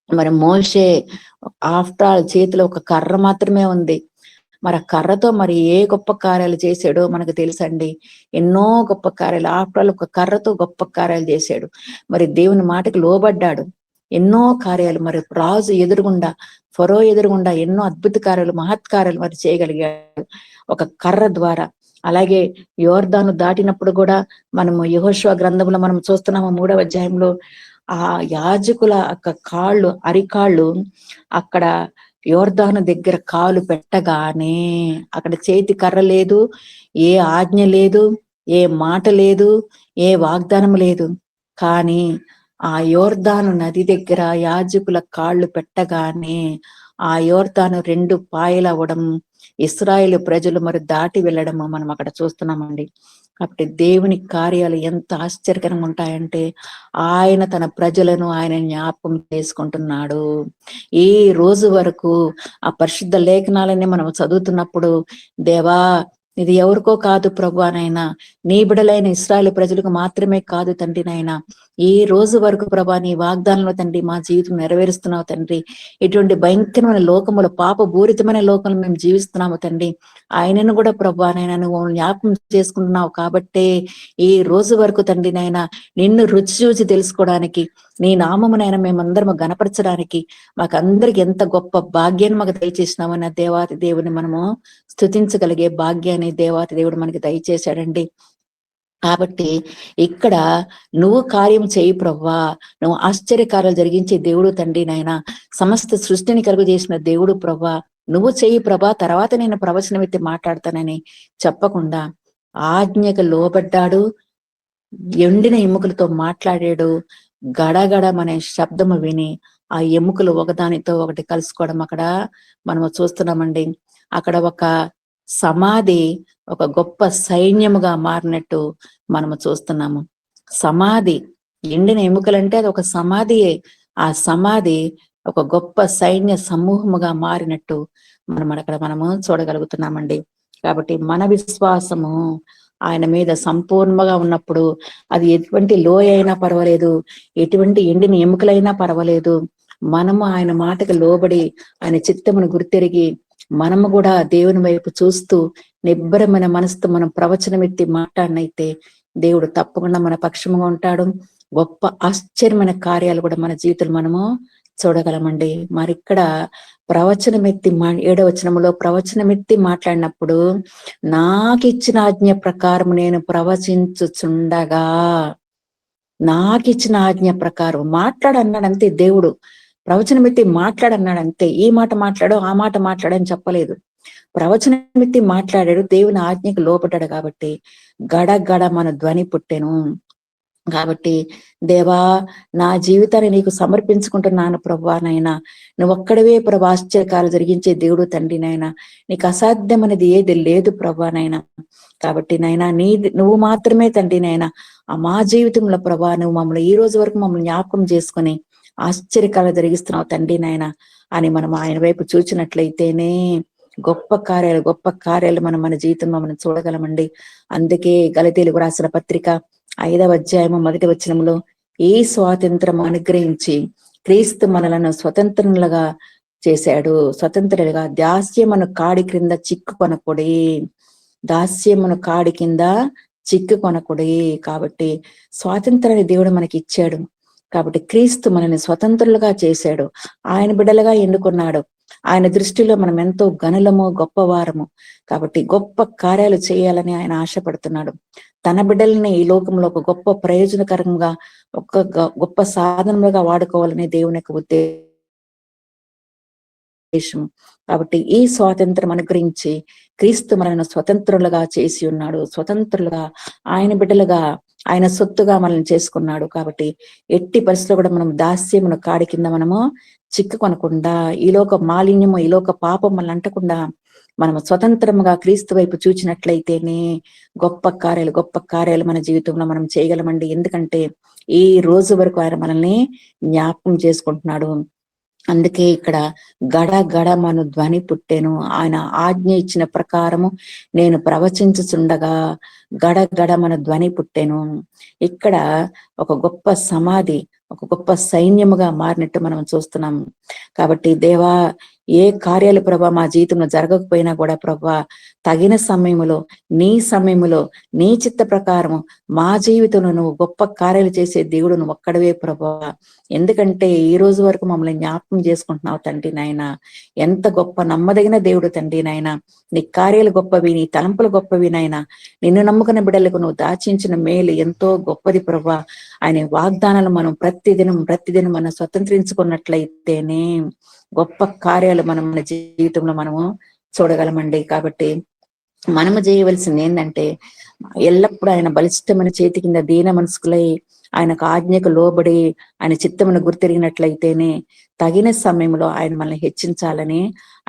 మరి మోషే ఆఫ్టర్ ఆల్ చేతిలో ఒక కర్ర మాత్రమే ఉంది. మరి ఆ కర్రతో మరి ఏ గొప్ప కార్యాలు చేశాడో మనకు తెలుసండి. ఎన్నో గొప్ప కార్యాలు, ఆఫ్టర్ ఆల్ ఒక కర్రతో గొప్ప కార్యాలు చేశాడు. మరి దేవుని మాటకి లోబడ్డాడు, ఎన్నో కార్యాలు, మరి రాజు ఎదురుగుండా, ఫరో ఎదురుగుండా ఎన్నో అద్భుత కార్యాలు, మహత్కార్యాలు మరి చేయగలిగాడు ఒక కర్ర ద్వారా. అలాగే యోర్దాను దాటినప్పుడు కూడా మనము యెహోషువ గ్రంథంలో మనం చూస్తున్నాము 3వ అధ్యాయంలో ఆ యాజకుల కాళ్ళు, అరికాళ్ళు అక్కడ యోర్దాను దగ్గర కాలు పెట్టగానే అక్కడ చేతి కర్ర లేదు, ఏ ఆజ్ఞ లేదు, ఏ మాట లేదు, ఏ వాగ్దానం లేదు. కానీ ఆ యోర్దాను నది దగ్గర యాజకుల కాళ్ళు పెట్టగానే ఆ యోర్దాను 2 పాయలవ్వడం, ఇశ్రాయేలు ప్రజలు మరి దాటి వెళ్ళడము మనం అక్కడ చూస్తున్నామండి. కాబట్టి దేవుని కార్యాలు ఎంత ఆశ్చర్యకరంగా ఉంటాయంటే ఆయన తన ప్రజలను ఆయన జ్ఞాపకం చేసుకుంటున్నాడు. ఈ రోజు వరకు ఆ పరిశుద్ధ లేఖనాలన్నీ మనం చదువుతున్నప్పుడు దేవా ఇది ఎవరికో కాదు ప్రభు అనైనా, నీ బిడలైన ఇశ్రాయేలు ప్రజలకు మాత్రమే కాదు తండ్రి నాయన, ఈ రోజు వరకు ప్రభా నీ వాగ్దానంలో తండ్రి మా జీవితం నెరవేరుస్తున్నావు తండ్రి. ఇటువంటి భయంకరమైన లోకములు, పాపపూరితమైన లోకంలో మేము జీవిస్తున్నాము తండ్రి. ఆయనను కూడా ప్రభా నైనా నువ్వు జ్ఞాపకం చేసుకుంటున్నావు కాబట్టే ఈ రోజు వరకు తండ్రి నాయన నిన్ను రుచి చూసి తెలుసుకోవడానికి, నీ నామమునైనా మేమందరము గణపరచడానికి మాకందరికి ఎంత గొప్ప భాగ్యాన్ని మాకు దయచేసినామన్న దేవాతి దేవుని మనము స్తుతించగలిగే భాగ్యాన్ని దేవాతి దేవుడు మనకి దయచేశాడండి. కాబట్టి ఇక్కడ నువ్వు కార్యం చేయి ప్రవ్వా, నువ్వు ఆశ్చర్యకార్యాలు జరిగించే దేవుడు తండ్రి నాయన, సమస్త సృష్టిని కలుగు చేసిన దేవుడు ప్రవ్వా, నువ్వు చెయ్యి ప్రభా, తర్వాత నేను ప్రవచనం ఎత్తి మాట్లాడతానని చెప్పకుండా ఆజ్ఞకు లోబడ్డాడు, ఎండిన ఎముకలతో మాట్లాడాడు. గడగడ అనే శబ్దము విని ఆ ఎముకలు ఒకదానితో ఒకటి కలుసుకోవడం అక్కడ మనము చూస్తున్నామండి. అక్కడ ఒక సమాధి ఒక గొప్ప సైన్యముగా మారినట్టు మనము చూస్తున్నాము. సమాధి, ఎండిన ఎముకలంటే అది ఒక సమాధియే. ఆ సమాధి ఒక గొప్ప సైన్య సమూహముగా మారినట్టు మనము చూడగలుగుతున్నామండి. కాబట్టి మన విశ్వాసము ఆయన మీద సంపూర్ణంగా ఉన్నప్పుడు అది ఎటువంటి లోయ అయినా పర్వాలేదు, ఎటువంటి ఎండిన ఎముకలైనా పర్వాలేదు, మనము ఆయన మాటకు లోబడి ఆయన చిత్తమును గుర్తెరిగి మనము కూడా దేవుని వైపు చూస్తూ నిబ్బరమైన మనసుతో మనం ప్రవచనం ఎత్తి మాట్లాడినైతే దేవుడు తప్పకుండా మన పక్షముగా ఉంటాడు. గొప్ప ఆశ్చర్యమైన కార్యాలు కూడా మన జీవితంలో మనము చూడగలమండి. మరి ఇక్కడ ప్రవచనం ఎత్తి 7వ వచనంలో ప్రవచనం ఎత్తి మాట్లాడినప్పుడు నాకిచ్చిన ఆజ్ఞ ప్రకారం నేను ప్రవచించుచుండగా, నాకిచ్చిన ఆజ్ఞ ప్రకారం మాట్లాడన్నాడంతే దేవుడు. ప్రవచనం ఎత్తి మాట్లాడన్నాడంతే. ఈ మాట మాట్లాడు, ఆ మాట మాట్లాడని చెప్పలేదు. ప్రవచనం ఎత్తి మాట్లాడాడు, దేవుని ఆజ్ఞకు లోపడ్డాడు. కాబట్టి గడగడ మన ధ్వని పుట్టెను. కాబట్టి దేవా నా జీవితాన్ని నీకు సమర్పించుకుంటున్నాను ప్రభా నైనా, నువ్వు ఒక్కడవే ప్రభా ఆశ్చర్యకాలు జరిగించే దేవుడు తండ్రి నైనా, నీకు అసాధ్యమనేది ఏది లేదు ప్రభా నైనా. కాబట్టి నైనా నువ్వు మాత్రమే తండ్రి నైనా మా జీవితంలో ప్రభా నువ్వు మమ్మల్ని ఈ రోజు వరకు మమ్మల్ని జ్ఞాపకం చేసుకుని ఆశ్చర్యకాలు జరిగిస్తున్నావు తండ్రి నాయన అని మనం ఆయన వైపు చూచినట్లయితేనే గొప్ప కార్యాలు మన జీవితంలో మనం చూడగలమండి. అందుకే గలతీయులకు రాసిన పత్రిక 5వ అధ్యాయము 1వ వచనంలో ఈ స్వాతంత్రం అనుగ్రహించి క్రీస్తు మనలను స్వతంత్రులుగా చేశాడు. స్వతంత్రులుగా దాస్యమును కాడి క్రింద చిక్కుకొనకుడి, దాస్యమును కాడి కింద చిక్కుకొనకుడి. కాబట్టి స్వాతంత్రాన్ని దేవుడు మనకి ఇచ్చాడు. కాబట్టి క్రీస్తు మనల్ని స్వతంత్రులుగా చేశాడు. ఆయన బిడ్డలుగా ఎన్నుకున్నాడు. ఆయన దృష్టిలో మనం ఎంతో గనులము, గొప్పవారము. కాబట్టి గొప్ప కార్యాలు చేయాలని ఆయన ఆశపడుతున్నాడు. తన బిడ్డల్ని ఈ లోకంలో ఒక గొప్ప ప్రయోజనకరంగా, ఒక గొప్ప సాధనలుగా వాడుకోవాలని దేవుని యొక్క ఉద్దేశం. కాబట్టి ఈ స్వాతంత్రం అనుగ్రహించి క్రీస్తు మనల్ని స్వతంత్రులుగా చేసి ఉన్నాడు. స్వతంత్రులుగా, ఆయన బిడ్డలుగా, ఆయన సొత్తుగా మనల్ని చేసుకున్నాడు. కాబట్టి ఎట్టి పరిస్థితుల్లో కూడా మనం దాస్యమును కాడి కింద మనము చిక్కుకొనకుండా, ఈలోక మాలిన్యము, ఈలోక పాపం మనల్ని అంటకుండా మనము స్వతంత్రముగా క్రీస్తు వైపు చూచినట్లయితేనే గొప్ప కార్యాలు మన జీవితంలో మనం చేయగలమండి. ఎందుకంటే ఈ రోజు వరకు ఆయన మనల్ని జ్ఞాపకం చేసుకుంటున్నాడు. అందుకే ఇక్కడ గడ గడమను ధ్వని పుట్టెను. ఆయన ఆజ్ఞ ఇచ్చిన ప్రకారము నేను ప్రవచించుచుండగా గడ గడమను ధ్వని పుట్టెను. ఇక్కడ ఒక గొప్ప సమాధి, ఒక గొప్ప సైన్యముగా మారినట్టు మనం చూస్తున్నాం. కాబట్టి దేవా, ఏ కార్యాలు ప్రభా మా జీవితంలో జరగకపోయినా కూడా ప్రభా తగిన సమయములో, నీ సమయములో, నీ చిత్త ప్రకారము మా జీవితంలో నువ్వు గొప్ప కార్యాలు చేసే దేవుడు నువ్వు ఒక్కడవే ప్రభా. ఎందుకంటే ఈ రోజు వరకు మమ్మల్ని జ్ఞాపకం చేసుకుంటున్నావు తండ్రి నాయన. ఎంత గొప్ప నమ్మదగిన దేవుడు తండ్రి నాయన. నీ కార్యాలు గొప్పవి, నీ తలంపులు గొప్పవి నాయన. నిన్ను నమ్ముకున్న బిడ్డలకు నువ్వు దాచించిన మేలు ఎంతో గొప్పది ప్రభా. ఆయన వాగ్దానాలు మనం ప్రతిదినం మనం స్వతంత్రించుకున్నట్లయితేనే గొప్ప కార్యాలు మనం మన జీవితంలో మనము చూడగలమండి. కాబట్టి మనము చేయవలసింది ఏంటంటే ఎల్లప్పుడూ ఆయన బలిష్టమైన చేతి కింద దీన మనసుకులై ఆయనకు ఆజ్ఞకు లోబడి ఆయన చిత్తమును గుర్తిరిగినట్లయితేనే తగిన సమయంలో ఆయన మనల్ని హెచ్చించాలని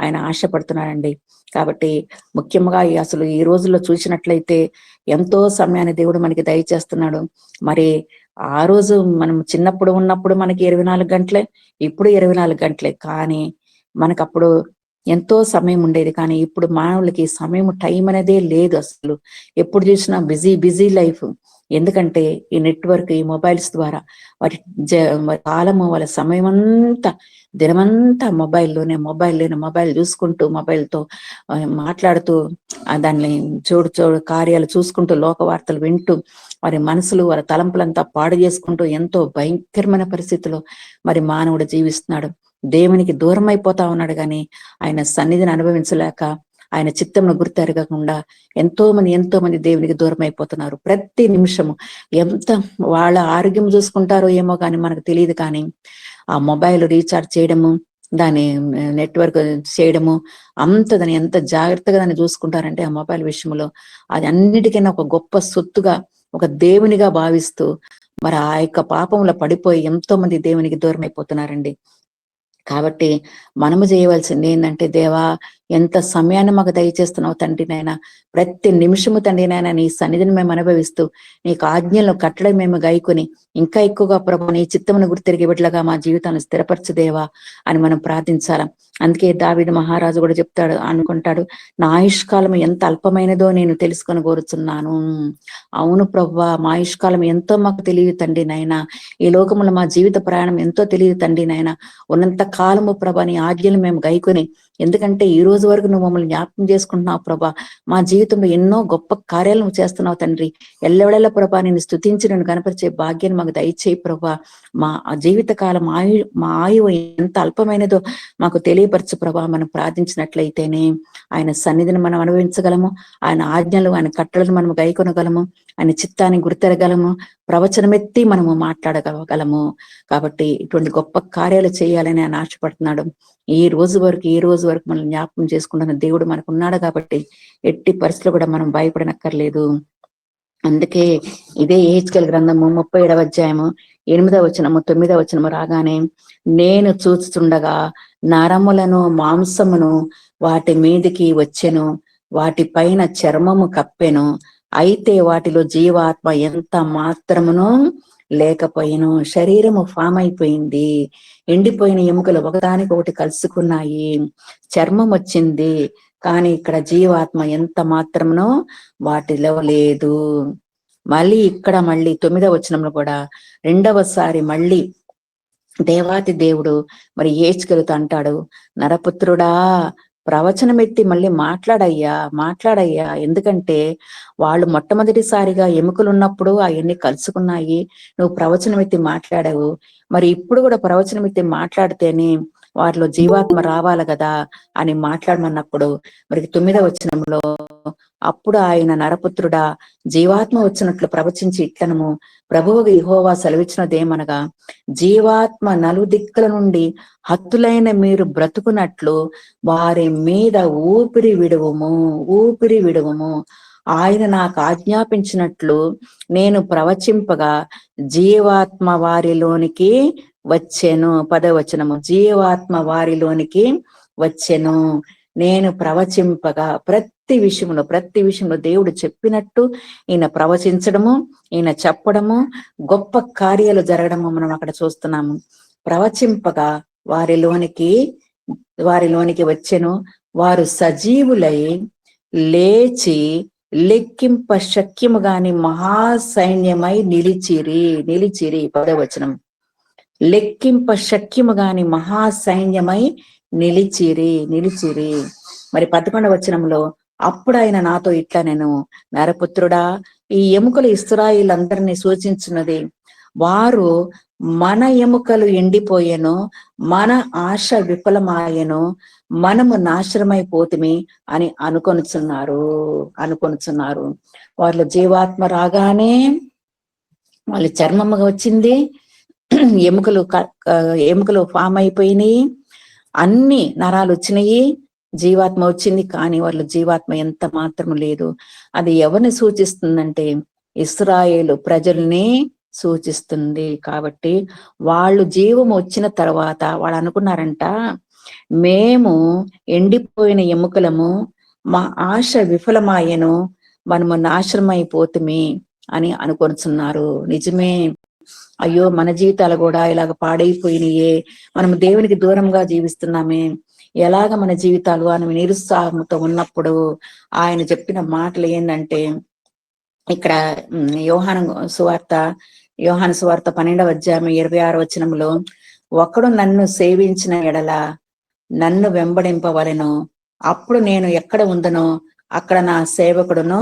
ఆయన ఆశపడుతున్నాడండి. కాబట్టి ముఖ్యంగా అసలు ఈ రోజుల్లో చూసినట్లయితే ఎంతో సమయాన్ని దేవుడు మనకి దయచేస్తున్నాడు. మరి ఆ రోజు మనం చిన్నప్పుడు ఉన్నప్పుడు మనకి 24 గంటలే, ఇప్పుడు 24 గంటలే. కానీ మనకు అప్పుడు ఎంతో సమయం ఉండేది. కానీ ఇప్పుడు మానవులకి సమయం, టైం అనేదే లేదు అసలు. ఎప్పుడు చూసినా బిజీ లైఫ్. ఎందుకంటే ఈ నెట్వర్క్, ఈ మొబైల్స్ ద్వారా వాటి కాలము, వాళ్ళ సమయం అంతా, దినమంతా మొబైల్ చూసుకుంటూ, మొబైల్తో మాట్లాడుతూ, దాన్ని చూడు కార్యాలు చూసుకుంటూ, లోక వార్తలు వింటూ, వారి మనసులు, వారి తలంపులంతా పాడు చేసుకుంటూ ఎంతో భయంకరమైన పరిస్థితిలో మరి మానవుడు జీవిస్తున్నాడు. దేవునికి దూరం అయిపోతా ఉన్నాడు. కానీ ఆయన సన్నిధిని అనుభవించలేక, ఆయన చిత్తమును గుర్తెరగకుండా ఎంతో మంది దేవునికి దూరం అయిపోతున్నారు. ప్రతి నిమిషము ఎంత వాళ్ళ ఆరోగ్యం చూసుకుంటారో ఏమో కానీ మనకు తెలియదు. కానీ ఆ మొబైల్ రీఛార్జ్ చేయడము, దాని నెట్వర్క్ చేయడము, దాన్ని ఎంత జాగ్రత్తగా దాన్ని చూసుకుంటారంటే ఆ మొబైల్ విషయంలో అది అన్నిటికైనా ఒక గొప్ప సొత్తుగా, ఒక దేవునిగా భావిస్తూ మరి ఆ యొక్క పాపంలో పడిపోయి ఎంతో మంది దేవునికి దూరం అయిపోతున్నారండి. కాబట్టి మనము చేయవలసింది ఏంటంటే, దేవా ఎంత సమయాన్ని మాకు దయచేస్తున్నావు తండ్రి నాయన. ప్రతి నిమిషము తండ్రి నాయన నీ సన్నిధిని మేము అనుభవిస్తూ, నీకు ఆజ్ఞలను కట్టడం మేము గైకొని ఇంకా ఎక్కువగా ప్రభు నీ చిత్తమును గుర్తిరిగి బిడ్డలుగా మా జీవితాన్ని స్థిరపరచు దేవా అని మనం ప్రార్థించాలా. అందుకే దావీదు మహారాజు కూడా చెప్తాడు, అనుకుంటాడు, నా ఆయుష్కాలం ఎంత అల్పమైనదో నేను తెలుసుకొని కోరుచున్నాను. అవును ప్రభువా, మా ఆయుష్కాలం ఎంతో మాకు తెలియదు తండ్రి నాయన. ఈ లోకములో మా జీవిత ప్రయాణం ఎంతో తెలియదు తండ్రి నాయన. ఉన్నంత కాలము ప్రభా నీ ఆజ్ఞలు మేము గైకొని, ఎందుకంటే ఈ రోజు వరకు నువ్వు మమ్మల్ని జ్ఞాపకం చేసుకుంటున్నావు ప్రభా. మా జీవితంలో ఎన్నో గొప్ప కార్యాలు నువ్వు చేస్తున్నావు తండ్రి. ఎల్లవెళ్ళ ప్రభా నేను స్తుతించి నేను కనపరిచే భాగ్యాన్ని మాకు దయచేయి ప్రభా. మా జీవిత కాలం మా ఆయువు ఎంత అల్పమైనదో మాకు తెలియపరచు ప్రభా. మనం ప్రార్థించినట్లయితేనే ఆయన సన్నిధిని మనం అనుభవించగలము, ఆయన ఆజ్ఞలు, ఆయన కట్టలను మనం గైకొనగలము, ఆయన చిత్తాన్ని గుర్తెరగలము, ప్రవచనమెత్తి మనము మాట్లాడగలగలము. కాబట్టి ఇటువంటి గొప్ప కార్యాలు చేయాలని ఆయన ఆశపడుతున్నాడు. ఈ రోజు వరకు మనం జ్ఞాపకం చేసుకుంటున్న దేవుడు మనకు ఉన్నాడు. కాబట్టి ఎట్టి పరిస్థితులు కూడా మనం భయపడనక్కర్లేదు. అందుకే ఇదే యెహెజ్కేలు గ్రంథము 37వ అధ్యాయము 8వ వచనము 9వ వచనము రాగానే, నేను చూస్తుండగా నరములను మాంసమును వాటి మీదికి వచ్చెను, వాటి పైన చర్మము కప్పెను, అయితే వాటిలో జీవాత్మ ఎంత మాత్రమును లేకపోయిను. శరీరము ఫామ్ అయిపోయింది, ఎండిపోయిన ఎముకలు ఒకదానికి ఒకటి కలుసుకున్నాయి, చర్మం వచ్చింది, కానీ ఇక్కడ జీవాత్మ ఎంత మాత్రమునో వాటిలో లేదు. మళ్ళీ 9వ వచనంలో కూడా రెండవసారి మళ్ళీ దేవాతి దేవుడు మరి హెచ్కేలుతో అంటాడు, నరపుత్రుడా ప్రవచనమెత్తి మళ్ళీ మాట్లాడయ్యా. ఎందుకంటే వాళ్ళు మొట్టమొదటిసారిగా ఎముకలు ఉన్నప్పుడు అవన్నీ కలుసుకున్నాయి, నువ్వు ప్రవచనమెత్తి మాట్లాడావు. మరి ఇప్పుడు కూడా ప్రవచనమెత్తి మాట్లాడితేనే వారిలో జీవాత్మ రావాలి కదా అని మాట్లాడమన్నప్పుడు మరి 9వ వచనంలో, అప్పుడు ఆయన నరపుత్రుడా జీవాత్మ వచ్చినట్లు ప్రవచించి ఇట్లనము, ప్రభువు యెహోవా సెలవిచ్చినదేమనగా, జీవాత్మ నలుదిక్కుల నుండి హత్తులైన మీరు బ్రతుకున్నట్లు వారి మీద ఊపిరి విడువము. ఆయన నాకు ఆజ్ఞాపించినట్లు నేను ప్రవచింపగా జీవాత్మ వారిలోనికి వచ్చెను. 10వ వచనము, జీవాత్మ వారిలోనికి వచ్చెను. నేను ప్రవచింపగా ప్రతి విషయంలో దేవుడు చెప్పినట్టు ఈయన ప్రవచించడము, ఈయన చెప్పడము, గొప్ప కార్యాలు జరగడము మనం అక్కడ చూస్తున్నాము. ప్రవచింపగా వారిలోనికి వచ్చెను. వారు సజీవులై లేచి లెక్కింప శక్యము గాని మహాసైన్యమై నిలిచిరి. 10వ వచనం, లెక్కింప శక్యము గాని మహాసైన్యమై నిలిచిరి. మరి 11వ వచనంలో, అప్పుడు ఆయన నాతో ఇట్లా, నేను నరపుత్రుడా ఈ ఎముకలు ఇశ్రాయేలులందరినీ సూచించున్నది. వారు మన ఎముకలు ఎండిపోయెను, మన ఆశ విఫలమాయెను, మనము నాశనమైపోతుమి అని అనుకొనుచున్నారు. వాళ్ళ జీవాత్మ రాగానే వాళ్ళ చర్మముగా వచ్చింది, ఎముకలు ఫామ్ అయిపోయినాయి, అన్ని నరాలు వచ్చినాయి, జీవాత్మ వచ్చింది. కానీ వాళ్ళ జీవాత్మ ఎంత మాత్రము లేదు. అది ఎవరిని సూచిస్తుందంటే ఇశ్రాయేలు ప్రజల్ని సూచిస్తుంది. కాబట్టి వాళ్ళు జీవం వచ్చిన తర్వాత వాళ్ళు అనుకున్నారంట, మేము ఎండిపోయిన ఎముకలము, మా ఆశ విఫలమాయెను, మనము నాశనమైపోతుమి అని అనుకొనుచున్నారు. నిజమే, అయ్యో మన జీవితాలు కూడా ఇలాగ పాడైపోయినాయే, మనం దేవునికి దూరంగా జీవిస్తున్నామే, ఎలాగ మన జీవితాలు అని నిరుత్సాహంతో ఉన్నప్పుడు ఆయన చెప్పిన మాటలు ఏంటంటే, ఇక్కడ యోహాను సువార్త 12వ అధ్యాయం 26వ వచనంలో, ఒకడు నన్ను సేవించిన ఎడల నన్ను వెంబడింపవలెను, అప్పుడు నేను ఎక్కడ ఉందనో అక్కడ నా సేవకుడును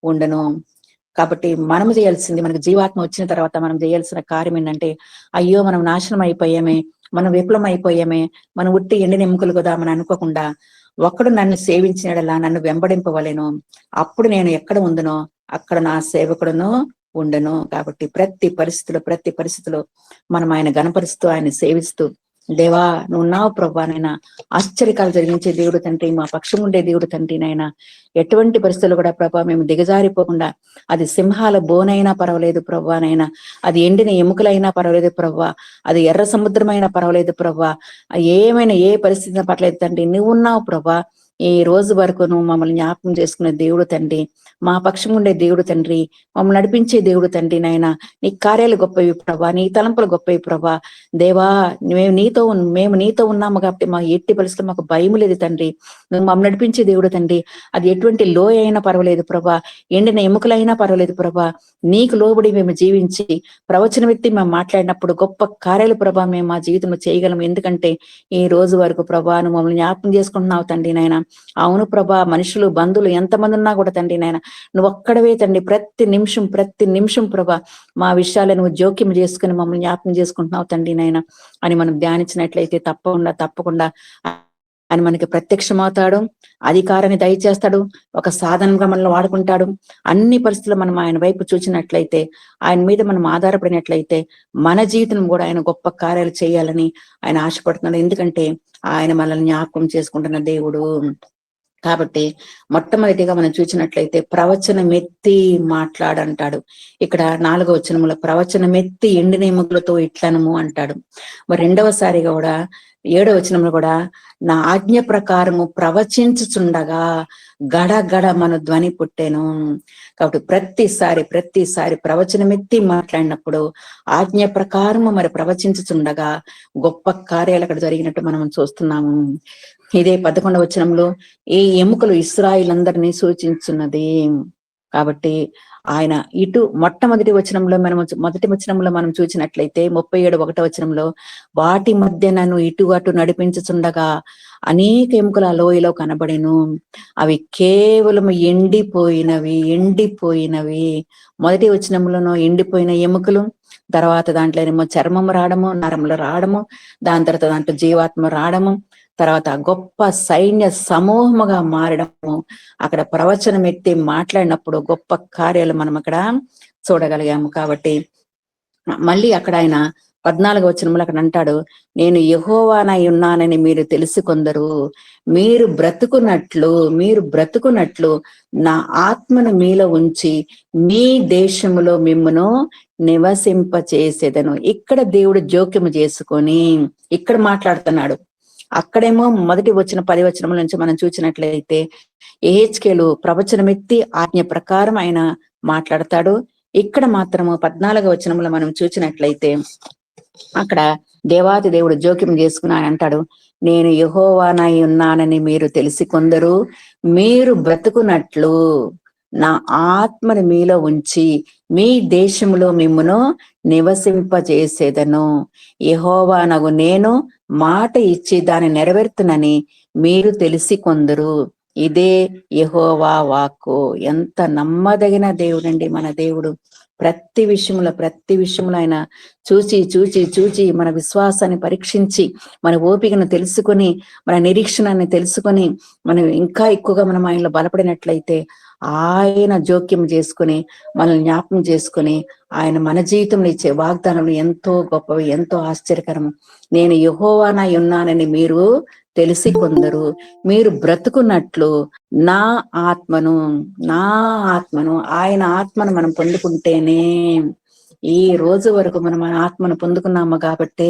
ఉండను. కాబట్టి మనము చేయాల్సింది, మనకు జీవాత్మ వచ్చిన తర్వాత మనం చేయాల్సిన కార్యం ఏంటంటే, అయ్యో మనం నాశనం అయిపోయామే, మనం విఫలం అయిపోయామే, మనం ఉట్టి ఎండిన ఎముకలు కదా మనం అనుకోకుండా, ఒకడు నన్ను సేవించినడలా నన్ను వెంబడింపవలెను, అప్పుడు నేను ఎక్కడ ఉందనో అక్కడ నా సేవకుడును ఉండను. కాబట్టి ప్రతి పరిస్థితిలో మనం ఆయన గణపరుస్తూ ఆయన సేవిస్తూ, దేవా నువ్వు ఉన్నావు ప్రభా, నైనా ఆశ్చర్యకాలు జరిగించే దేవుడు తండ్రి, మా పక్షం ఉండే దేవుడు తండ్రి, నాయన ఎటువంటి పరిస్థితులు కూడా ప్రభా మేము దిగజారిపోకుండా, అది సింహాల బోనైనా పర్వాలేదు ప్రభా, నైనా అది ఎండిన ఎముకలైనా పర్వాలేదు ప్రభా, అది ఎర్ర సముద్రమైనా పర్వాలేదు ప్రభా, ఏమైనా ఏ పరిస్థితి పర్లేదు తండ్రి, నువ్వు ఉన్నావు ప్రభా. ఈ రోజు వరకు నువ్వు మమ్మల్ని జ్ఞాపకం చేసుకునే దేవుడు తండ్రి, మా పక్షం ఉండే దేవుడు తండ్రి, మమ్మల్ని నడిపించే దేవుడు తండ్రి, నాయన నీ కార్యాలు గొప్పవి ప్రభా, నీ తలంపులు గొప్పవి ప్రభా. దేవా మేము నీతో ఉన్నాము కాబట్టి మా ఎట్టి పరిస్థితుల్లో మాకు భయం లేదు తండ్రి. నువ్వు మమ్మల్ని నడిపించే దేవుడు తండ్రి, అది ఎటువంటి లోయ అయినా పర్వాలేదు ప్రభా, ఎండిన ఎముకలైనా పర్వాలేదు ప్రభా, నీకు లోబడి మేము జీవించి ప్రవచనం ఎత్తి మేము మాట్లాడినప్పుడు గొప్ప కార్యాలు ప్రభా మేము మా జీవితంలో చేయగలం. ఎందుకంటే ఈ రోజు వరకు ప్రభా నువ్వు మమ్మల్ని జ్ఞాపకం చేసుకుంటున్నావు తండ్రి, నాయన అవును ప్రభా, మనుషులు బంధువులు ఎంతమంది ఉన్నా కూడా తండ్రి నాయన నువ్వు ఒక్కడవే తండ్రి, ప్రతి నిమిషం ప్రభా మా విషయాలను నువ్వు జోక్యం చేసుకుని మమ్మల్ని జ్ఞాపకం చేసుకుంటున్నావు తండ్రి నాయన అని మనం ధ్యానించినట్లయితే తప్పకుండా ఆయన మనకి ప్రత్యక్షమవుతాడు, అధికారాన్ని దయచేస్తాడు, ఒక సాధనంగా మనల్ని వాడుకుంటాడు. అన్ని పరిస్థితుల్లో మనం ఆయన వైపు చూసినట్లయితే, ఆయన మీద మనం ఆధారపడినట్లయితే మన జీవితం కూడా ఆయన గొప్ప కార్యాలు చేయాలని ఆయన ఆశపడుతున్నాడు. ఎందుకంటే ఆయన మనల్ని జ్ఞాపకం చేసుకుంటున్న దేవుడు. కాబట్టి మొట్టమొదటిగా మనం చూసినట్లయితే ప్రవచనమెత్తి మాట్లాడంటాడు. ఇక్కడ 4వ వచనంలో ప్రవచనమెత్తి ఎండిన ఎముకలతో ఇట్లనము అంటాడు. మరి రెండవసారిగా కూడా 7వ వచనంలో కూడా నా ఆజ్ఞ ప్రకారము ప్రవచించుచుండగా గడగడ మన ధ్వని పుట్టెను. కాబట్టి ప్రతిసారి ప్రవచనమెత్తి మాట్లాడినప్పుడు ఆజ్ఞ ప్రకారము మరి ప్రవచించుచుండగా గొప్ప కార్యాలు అక్కడ జరిగినట్టు మనం చూస్తున్నాము. ఇదే 11వ వచనంలో, ఈ ఎముకలు ఇశ్రాయేలులందరినీ సూచించున్నది. కాబట్టి ఆయన ఇటు మొట్టమొదటి వచనంలో మొదటి వచనంలో మనం చూసినట్లయితే 37 వచనంలో, వాటి మధ్య నన్ను ఇటు అటు నడిపించుచుండగా అనేక ఎముకలు ఆ లోయలో కనబడెను. అవి కేవలం ఎండిపోయినవి. మొదటి వచనంలోనో ఎండిపోయిన ఎముకలు, తర్వాత దాంట్లోనేమో చర్మం రావడము, నరములు రావడము, దాని తర్వాత దాంట్లో జీవాత్మ రావడము, తర్వాత గొప్ప సైన్య సమూహముగా మారడము, అక్కడ ప్రవచనం ఎత్తి మాట్లాడినప్పుడు గొప్ప కార్యాలు మనం అక్కడ చూడగలిగాము. కాబట్టి మళ్ళీ అక్కడ ఆయన 14 వచనంలో అక్కడ అంటాడు, నేను యెహోవానై ఉన్నానని మీరు తెలుసుకొందరు, మీరు బ్రతుకున్నట్లు నా ఆత్మను మీలో ఉంచి మీ దేశములో మిమ్మును నివసింపచేసేదను. ఇక్కడ దేవుడు జోక్యము చేసుకొని ఇక్కడ మాట్లాడుతున్నాడు. అక్కడేమో మొదటి 10 వచనముల నుంచి మనం చూసినట్లయితే యెహెజ్కేలు ప్రవచనమెత్తి ఆజ్ఞ ప్రకారం ఆయన మాట్లాడతాడు. ఇక్కడ మాత్రము 14 వచనంలో మనం చూసినట్లయితే అక్కడ దేవాతి దేవుడు జోక్యం చేసుకుని ఆయన అంటాడు, నేను యెహోవానై ఉన్నానని మీరు తెలుసుకొందరు, మీరు బ్రతుకున్నట్లు నా ఆత్మను మీలో ఉంచి మీ దేశంలో మిమ్మును నివసింపజేసేదను. యెహోవానగు నేను మాట ఇచ్చి దాన్ని నెరవేర్తునని మీరు తెలిసికొందరు. ఇదే యెహోవా వాక్కు. ఎంత నమ్మదగిన దేవుడండి మన దేవుడు. ప్రతి విషయంలో ఆయన చూచి మన విశ్వాసాన్ని పరీక్షించి, మన ఓపికను తెలుసుకొని, మన నిరీక్షణని తెలుసుకొని, మనం ఇంకా ఎక్కువగా మనం ఆయనలో బలపడినట్లయితే ఆయన జోక్యం చేసుకుని మనల్ని జ్ఞాపకం చేసుకుని ఆయన మన జీవితంలో ఇచ్చే వాగ్దానాలు ఎంతో గొప్పవి, ఎంతో ఆశ్చర్యకరము. నేను యెహోవానై ఉన్నానని మీరు తెలిసికొందరు, మీరు బ్రతుకున్నట్లు నా ఆత్మను ఆయన ఆత్మను మనం పొందుకుంటేనే, ఈ రోజు వరకు మనం ఆయన ఆత్మను పొందుకున్నాము కాబట్టి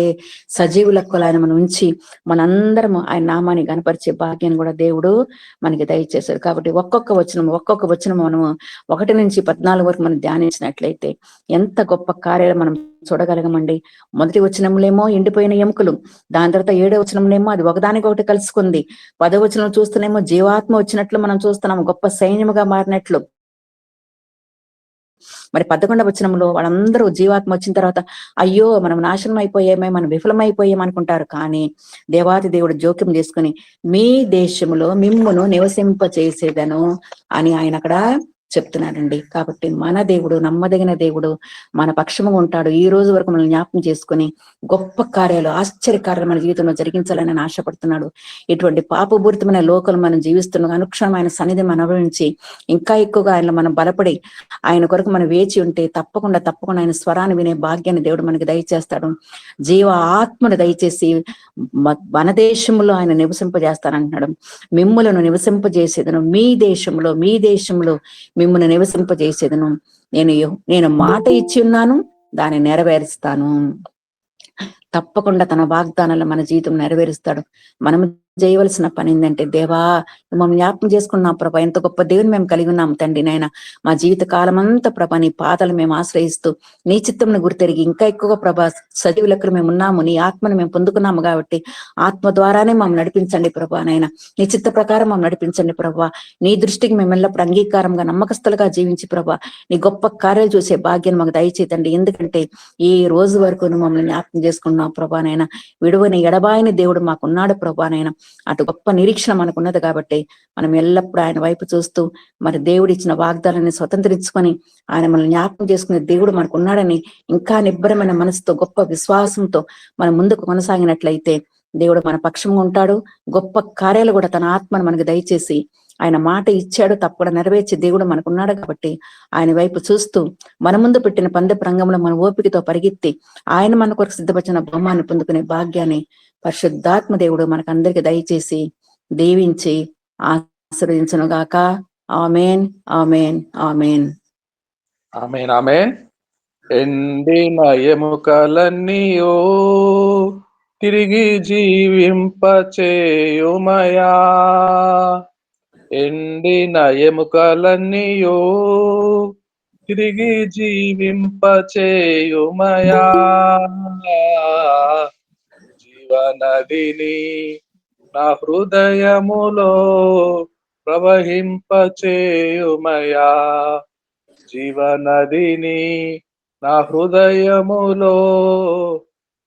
సజీవులకు ఆయన మనం ఉంచి మనందరము ఆయన నామాన్ని గనపరిచే భాగ్యాన్ని కూడా దేవుడు మనకి దయచేశారు. కాబట్టి ఒక్కొక్క వచనం మనము 1 నుంచి 14 వరకు మనం ధ్యానించినట్లయితే ఎంత గొప్ప కార్యాలు మనం చూడగలగమండి. మొదటి వచనంలేమో ఎండిపోయిన ఎముకలు, దాని తర్వాత 7వ వచనంలేమో అది ఒకదానికొకటి కలుసుకుంది, 10వ వచనం చూస్తేనేమో జీవాత్మ వచ్చినట్లు మనం చూస్తున్నాము, గొప్ప సైన్యముగా మారినట్లు. మరి 11వ వచనంలో వాళ్ళందరూ జీవాత్మ వచ్చిన తర్వాత అయ్యో మనం నాశనం అయిపోయామే, మనం విఫలమైపోయామనుకుంటారు. కానీ దేవాతి దేవుడు జోక్యం చేసుకుని మీ దేశంలో మిమ్మును నివసింపచేసేదను అని ఆయన అక్కడ చెప్తున్నాడండి. కాబట్టి మన దేవుడు నమ్మదగిన దేవుడు, మన పక్షముగా ఉంటాడు. ఈ రోజు వరకు మనల్ని జ్ఞాపకం చేసుకుని గొప్ప కార్యాలు, ఆశ్చర్యకార్యాలు మన జీవితంలో జరిగించాలని ఆయన ఆశపడుతున్నాడు. ఇటువంటి పాపపూరితమైన లోకలు మనం జీవిస్తున్న అనుక్షణం ఆయన సన్నిధి మనం అనుభవించి ఇంకా ఎక్కువగా ఆయన మనం బలపడి ఆయన కొరకు మనం వేచి ఉంటే తప్పకుండా ఆయన స్వరాన్ని వినే భాగ్యాన్ని దేవుడు మనకి దయచేస్తాడు. జీవ ఆత్మను దయచేసి మన దేశంలో ఆయన నివసింపజేస్తానంటున్నాడు. మిమ్ములను నివసింపజేసేదను, మీ దేశంలో మిమ్మును నివసింపజేసేదను. నేను మాట ఇచ్చి ఉన్నాను, దాన్ని నెరవేరుస్తాను. తప్పకుండా తన వాగ్దానాలు మన జీవితం నెరవేరుస్తాడు. మనం చేయవలసిన పని ఏంటంటే, దేవా మమ్మల్ని జ్ఞాపకం చేసుకున్నాం ప్రభా, ఎంత గొప్ప దేవుని మేము కలిగి ఉన్నాం తండ్రి నాయన. మా జీవిత కాలం అంతా ప్రభా నీ పాదాలు మేము ఆశ్రయిస్తూ నీ చిత్తంను గుర్తెరిగి ఇంకా ఎక్కువగా ప్రభా సజీవ లెక్కలు మేము ఉన్నాము, నీ ఆత్మను మేము పొందుకున్నాము కాబట్టి ఆత్మ ద్వారానే మమ్మల్ని నడిపించండి ప్రభా నాయన. నీ చిత్త ప్రకారం మమ్మల్ని నడిపించండి ప్రభా. నీ దృష్టికి మేము ఎల్లప్పుడు అంగీకారంగా నమ్మకస్తులుగా జీవించి ప్రభా నీ గొప్ప కార్యాలు చూసే భాగ్యాన్ని మాకు దయచేతండి. ఎందుకంటే ఈ రోజు వరకు మమ్మల్ని జ్ఞాపకం చేసుకున్నాం ప్రభా నాయన. విడువని ఎడబాయని దేవుడు మాకున్నాడు ప్రభా నాయన. అటు గొప్ప నిరీక్షణ మనకున్నది కాబట్టి మనం ఎల్లప్పుడూ ఆయన వైపు చూస్తూ మరి దేవుడు ఇచ్చిన వాగ్దానాన్ని స్వతంత్రించుకొని ఆయన మనల్ని జ్ఞాపకం చేసుకునే దేవుడు మనకు ఉన్నాడని ఇంకా నిబ్బరమైన మనసుతో గొప్ప విశ్వాసంతో మనం ముందుకు కొనసాగినట్లయితే దేవుడు మన పక్షంగా ఉంటాడు. గొప్ప కార్యాలు కూడా తన ఆత్మను మనకు దయచేసి ఆయన మాట ఇచ్చాడు, తప్పకుండా నెరవేర్చే దేవుడు మనకున్నాడు కాబట్టి ఆయన వైపు చూస్తూ మన ముందు పెట్టిన పందెపు రంగంలో మన ఓపికతో పరిగెత్తి ఆయన మన కొరకు సిద్ధపరిచిన బహుమాన్ని పొందుకునే భాగ్యాన్ని పరిశుద్ధాత్మ దేవుడు మనకందరికి దయచేసి దీవించి ఆశీర్వదించును గాక. ఆమేన్, ఆమేన్, ఆమేన్, ఆమేన్, ఆమేన్. ఎండిన ఎముకలన్నీయో తిరిగి జీవింపచేయుమయా, ఎండిన ఎముకలన్నీయో తిరిగి జీవింపచేయుమయా, జీవనదిని నా హృదయములో ప్రవహింపచేయుమయా, జీవనదిని నా హృదయములో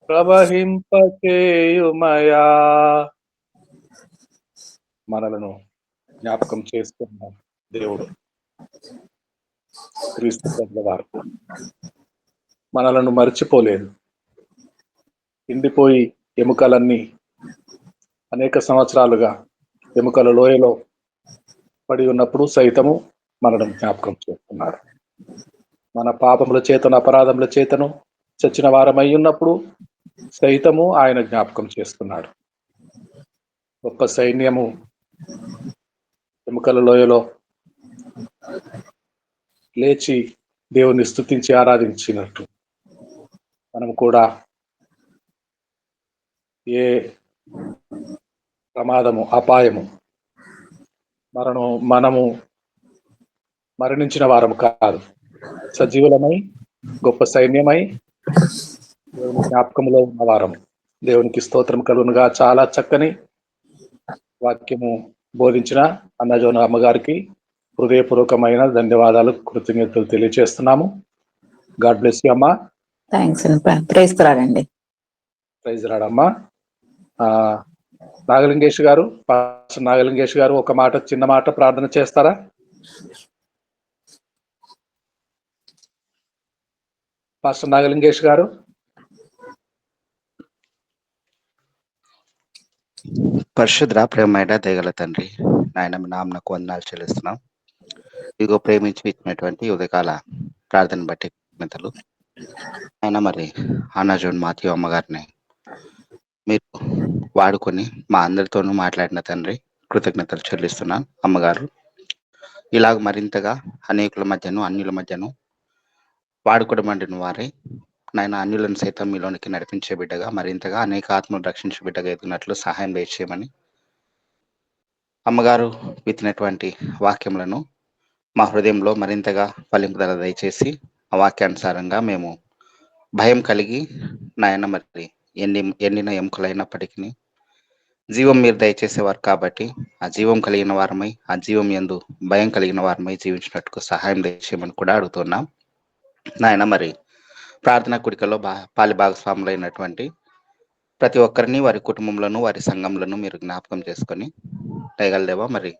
ప్రవహింపచేయుమయా. మనలను జ్ఞాపకం చేసుకున్న దేవుడు క్రీస్తు ప్రభుల వారు మనలను మర్చిపోలేదు. ఎండిపోయి ఎముకలన్నీ అనేక సంవత్సరాలుగా ఎముకల లోయలో పడి ఉన్నప్పుడు సైతము మనలను జ్ఞాపకం చేస్తున్నారు. మన పాపముల చేతను అపరాధముల చేతను చచ్చిన వారమై ఉన్నప్పుడు సైతము ఆయన జ్ఞాపకం చేస్తున్నాడు. గొప్ప సైన్యము ఎముకల లోయలో లేచి దేవుని స్తుతించి ఆరాధించినట్టు మనం కూడా ఏ ప్రమాదము, అపాయము, మనము మరణించిన వారము కాదు, సజీవులమై గొప్ప సైన్యమై దేవుని జ్ఞాపకంలో ఉన్న వారము. దేవునికి స్తోత్రం కలుగునుగా. చాలా చక్కని వాక్యము బోధించిన అన్నజోన అమ్మగారికి హృదయపూర్వకమైన ధన్యవాదాలు, కృతజ్ఞతలు తెలియజేస్తున్నాము. గాడ్ బ్లెస్ యూ అమ్మా. థ్యాంక్స్ అండి. ప్రైజ్ రాడండి. ప్రైజ్ రాడమ్మా. నాగలింగేష్ గారు, పాస్టర్ నాగలింగేష్ గారు ఒక మాట, చిన్న మాట ప్రార్థన చేస్తారా? పాస్టర్ నాగలింగేష్ గారు. పరిశుద్ర ప్రేమైన దయగల తండ్రి, నాయన మీ నామమునకు వందనాలు చెల్లిస్తున్నాం. ఇదిగో ప్రేమించి ఇచ్చినటువంటి ఉదయకాల ప్రార్థన బట్టి కృతజ్ఞతలు. ఆయన మరి అన్నజోన్ మాథ్యూ అమ్మగారిని మీరు వాడుకొని మా అందరితోనూ మాట్లాడిన తండ్రి, కృతజ్ఞతలు చెల్లిస్తున్నాను. అమ్మగారు ఇలాగ మరింతగా అనేకుల మధ్యను, అన్యుల మధ్యను వాడుకోవడం వారే నాయన అన్యులను సైతం మీలోనికి నడిపించే బిడ్డగా, మరింతగా అనేక ఆత్మలు రక్షించే బిడ్డగా ఎదిగినట్లు సహాయం దయచేయమని, అమ్మగారు విత్తినటువంటి వాక్యములను మా హృదయంలో మరింతగా ఫలింపుదల దయచేసి ఆ వాక్యానుసారంగా మేము భయం కలిగి నాయన మరి ఎండిన ఎముకలైనప్పటికీ జీవం మీరు దయచేసేవారు కాబట్టి ఆ జీవం కలిగిన వారమై, ఆ జీవం యందు భయం కలిగిన వారమై జీవించినట్టుకు సహాయం దయచేయమని కూడా అడుగుతున్నాం. నాయన మరి ప్రార్థనా కుడికలో పాలి భాగస్వాములైనటువంటి ప్రతి ఒక్కరిని, వారి కుటుంబంలోను, వారి సంఘంలోను మీరు జ్ఞాపకం చేసుకొని దయగలదేవా మరి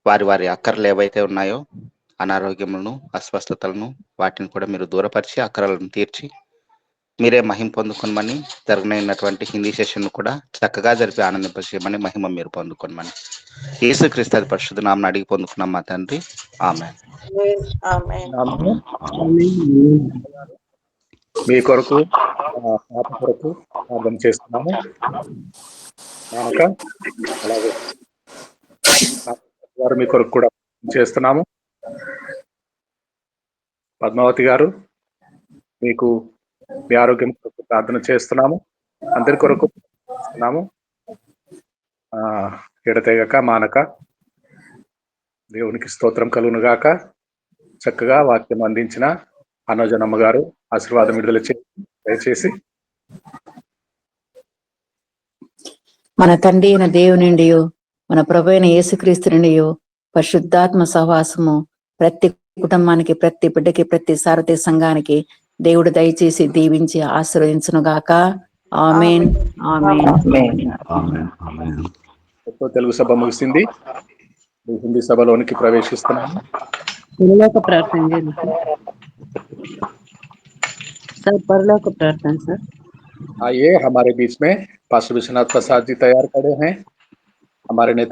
వారి వారి అక్కర్లు ఏవైతే ఉన్నాయో, అనారోగ్యములను, అస్వస్థతలను, వాటిని కూడా మీరు దూరపరిచి అక్కరలను తీర్చి మీరే మహిమ పొందుకోమని, జరగనైనటువంటి హిందీ సెషన్ కూడా చక్కగా జరిపి ఆనందింపచేయమని, మహిమ మీరు పొందుకోమని యేసుక్రీస్తు పరిశుద్ధ నామమున అడిగి పొందుకున్నాం మా తండ్రి. ఆమేన్. మీ కొరకు పాప కొరకు ప్రార్థన చేస్తున్నాము. అలాగే వారు మీ కొరకు కూడా చేస్తున్నాము. పద్మావతి గారు, మీకు మీ ఆరోగ్యం కొరకు ప్రార్థన చేస్తున్నాము. అందరి కొరకు చేస్తున్నాము. ఎడతెగక మానక దేవునికి స్తోత్రం కలుగునుగాక. చక్కగా వాక్యం అందించిన అన్నజనమ్మ గారు ఆశీర్వాదం విడుదల దయచేసి. మన తండ్రి అయిన దేవుని నుండి, మన ప్రభు అయిన యేసుక్రీస్తు నుండి పరిశుద్ధాత్మ సహవాసము ప్రతి కుటుంబానికి, ప్రతి బిడ్డకి, ప్రతి సారథి సంఘానికి దేవుడు దయచేసి దీవించి ఆశీర్వదించును గాక. ఆమేన్. ఆమేన్. తెలుగు సభ ముగిసింది. హిందీ సభలోనికి ప్రవేశిస్తున్నాము. పరలోక ప్రార్థన చేయండి సార్. పరలోక ప్రార్థన సార్. आइए, हमारे बीच में पास्टर विश्वनाथ प्रसाद जी तैयार खड़े हैं. हमारे नेता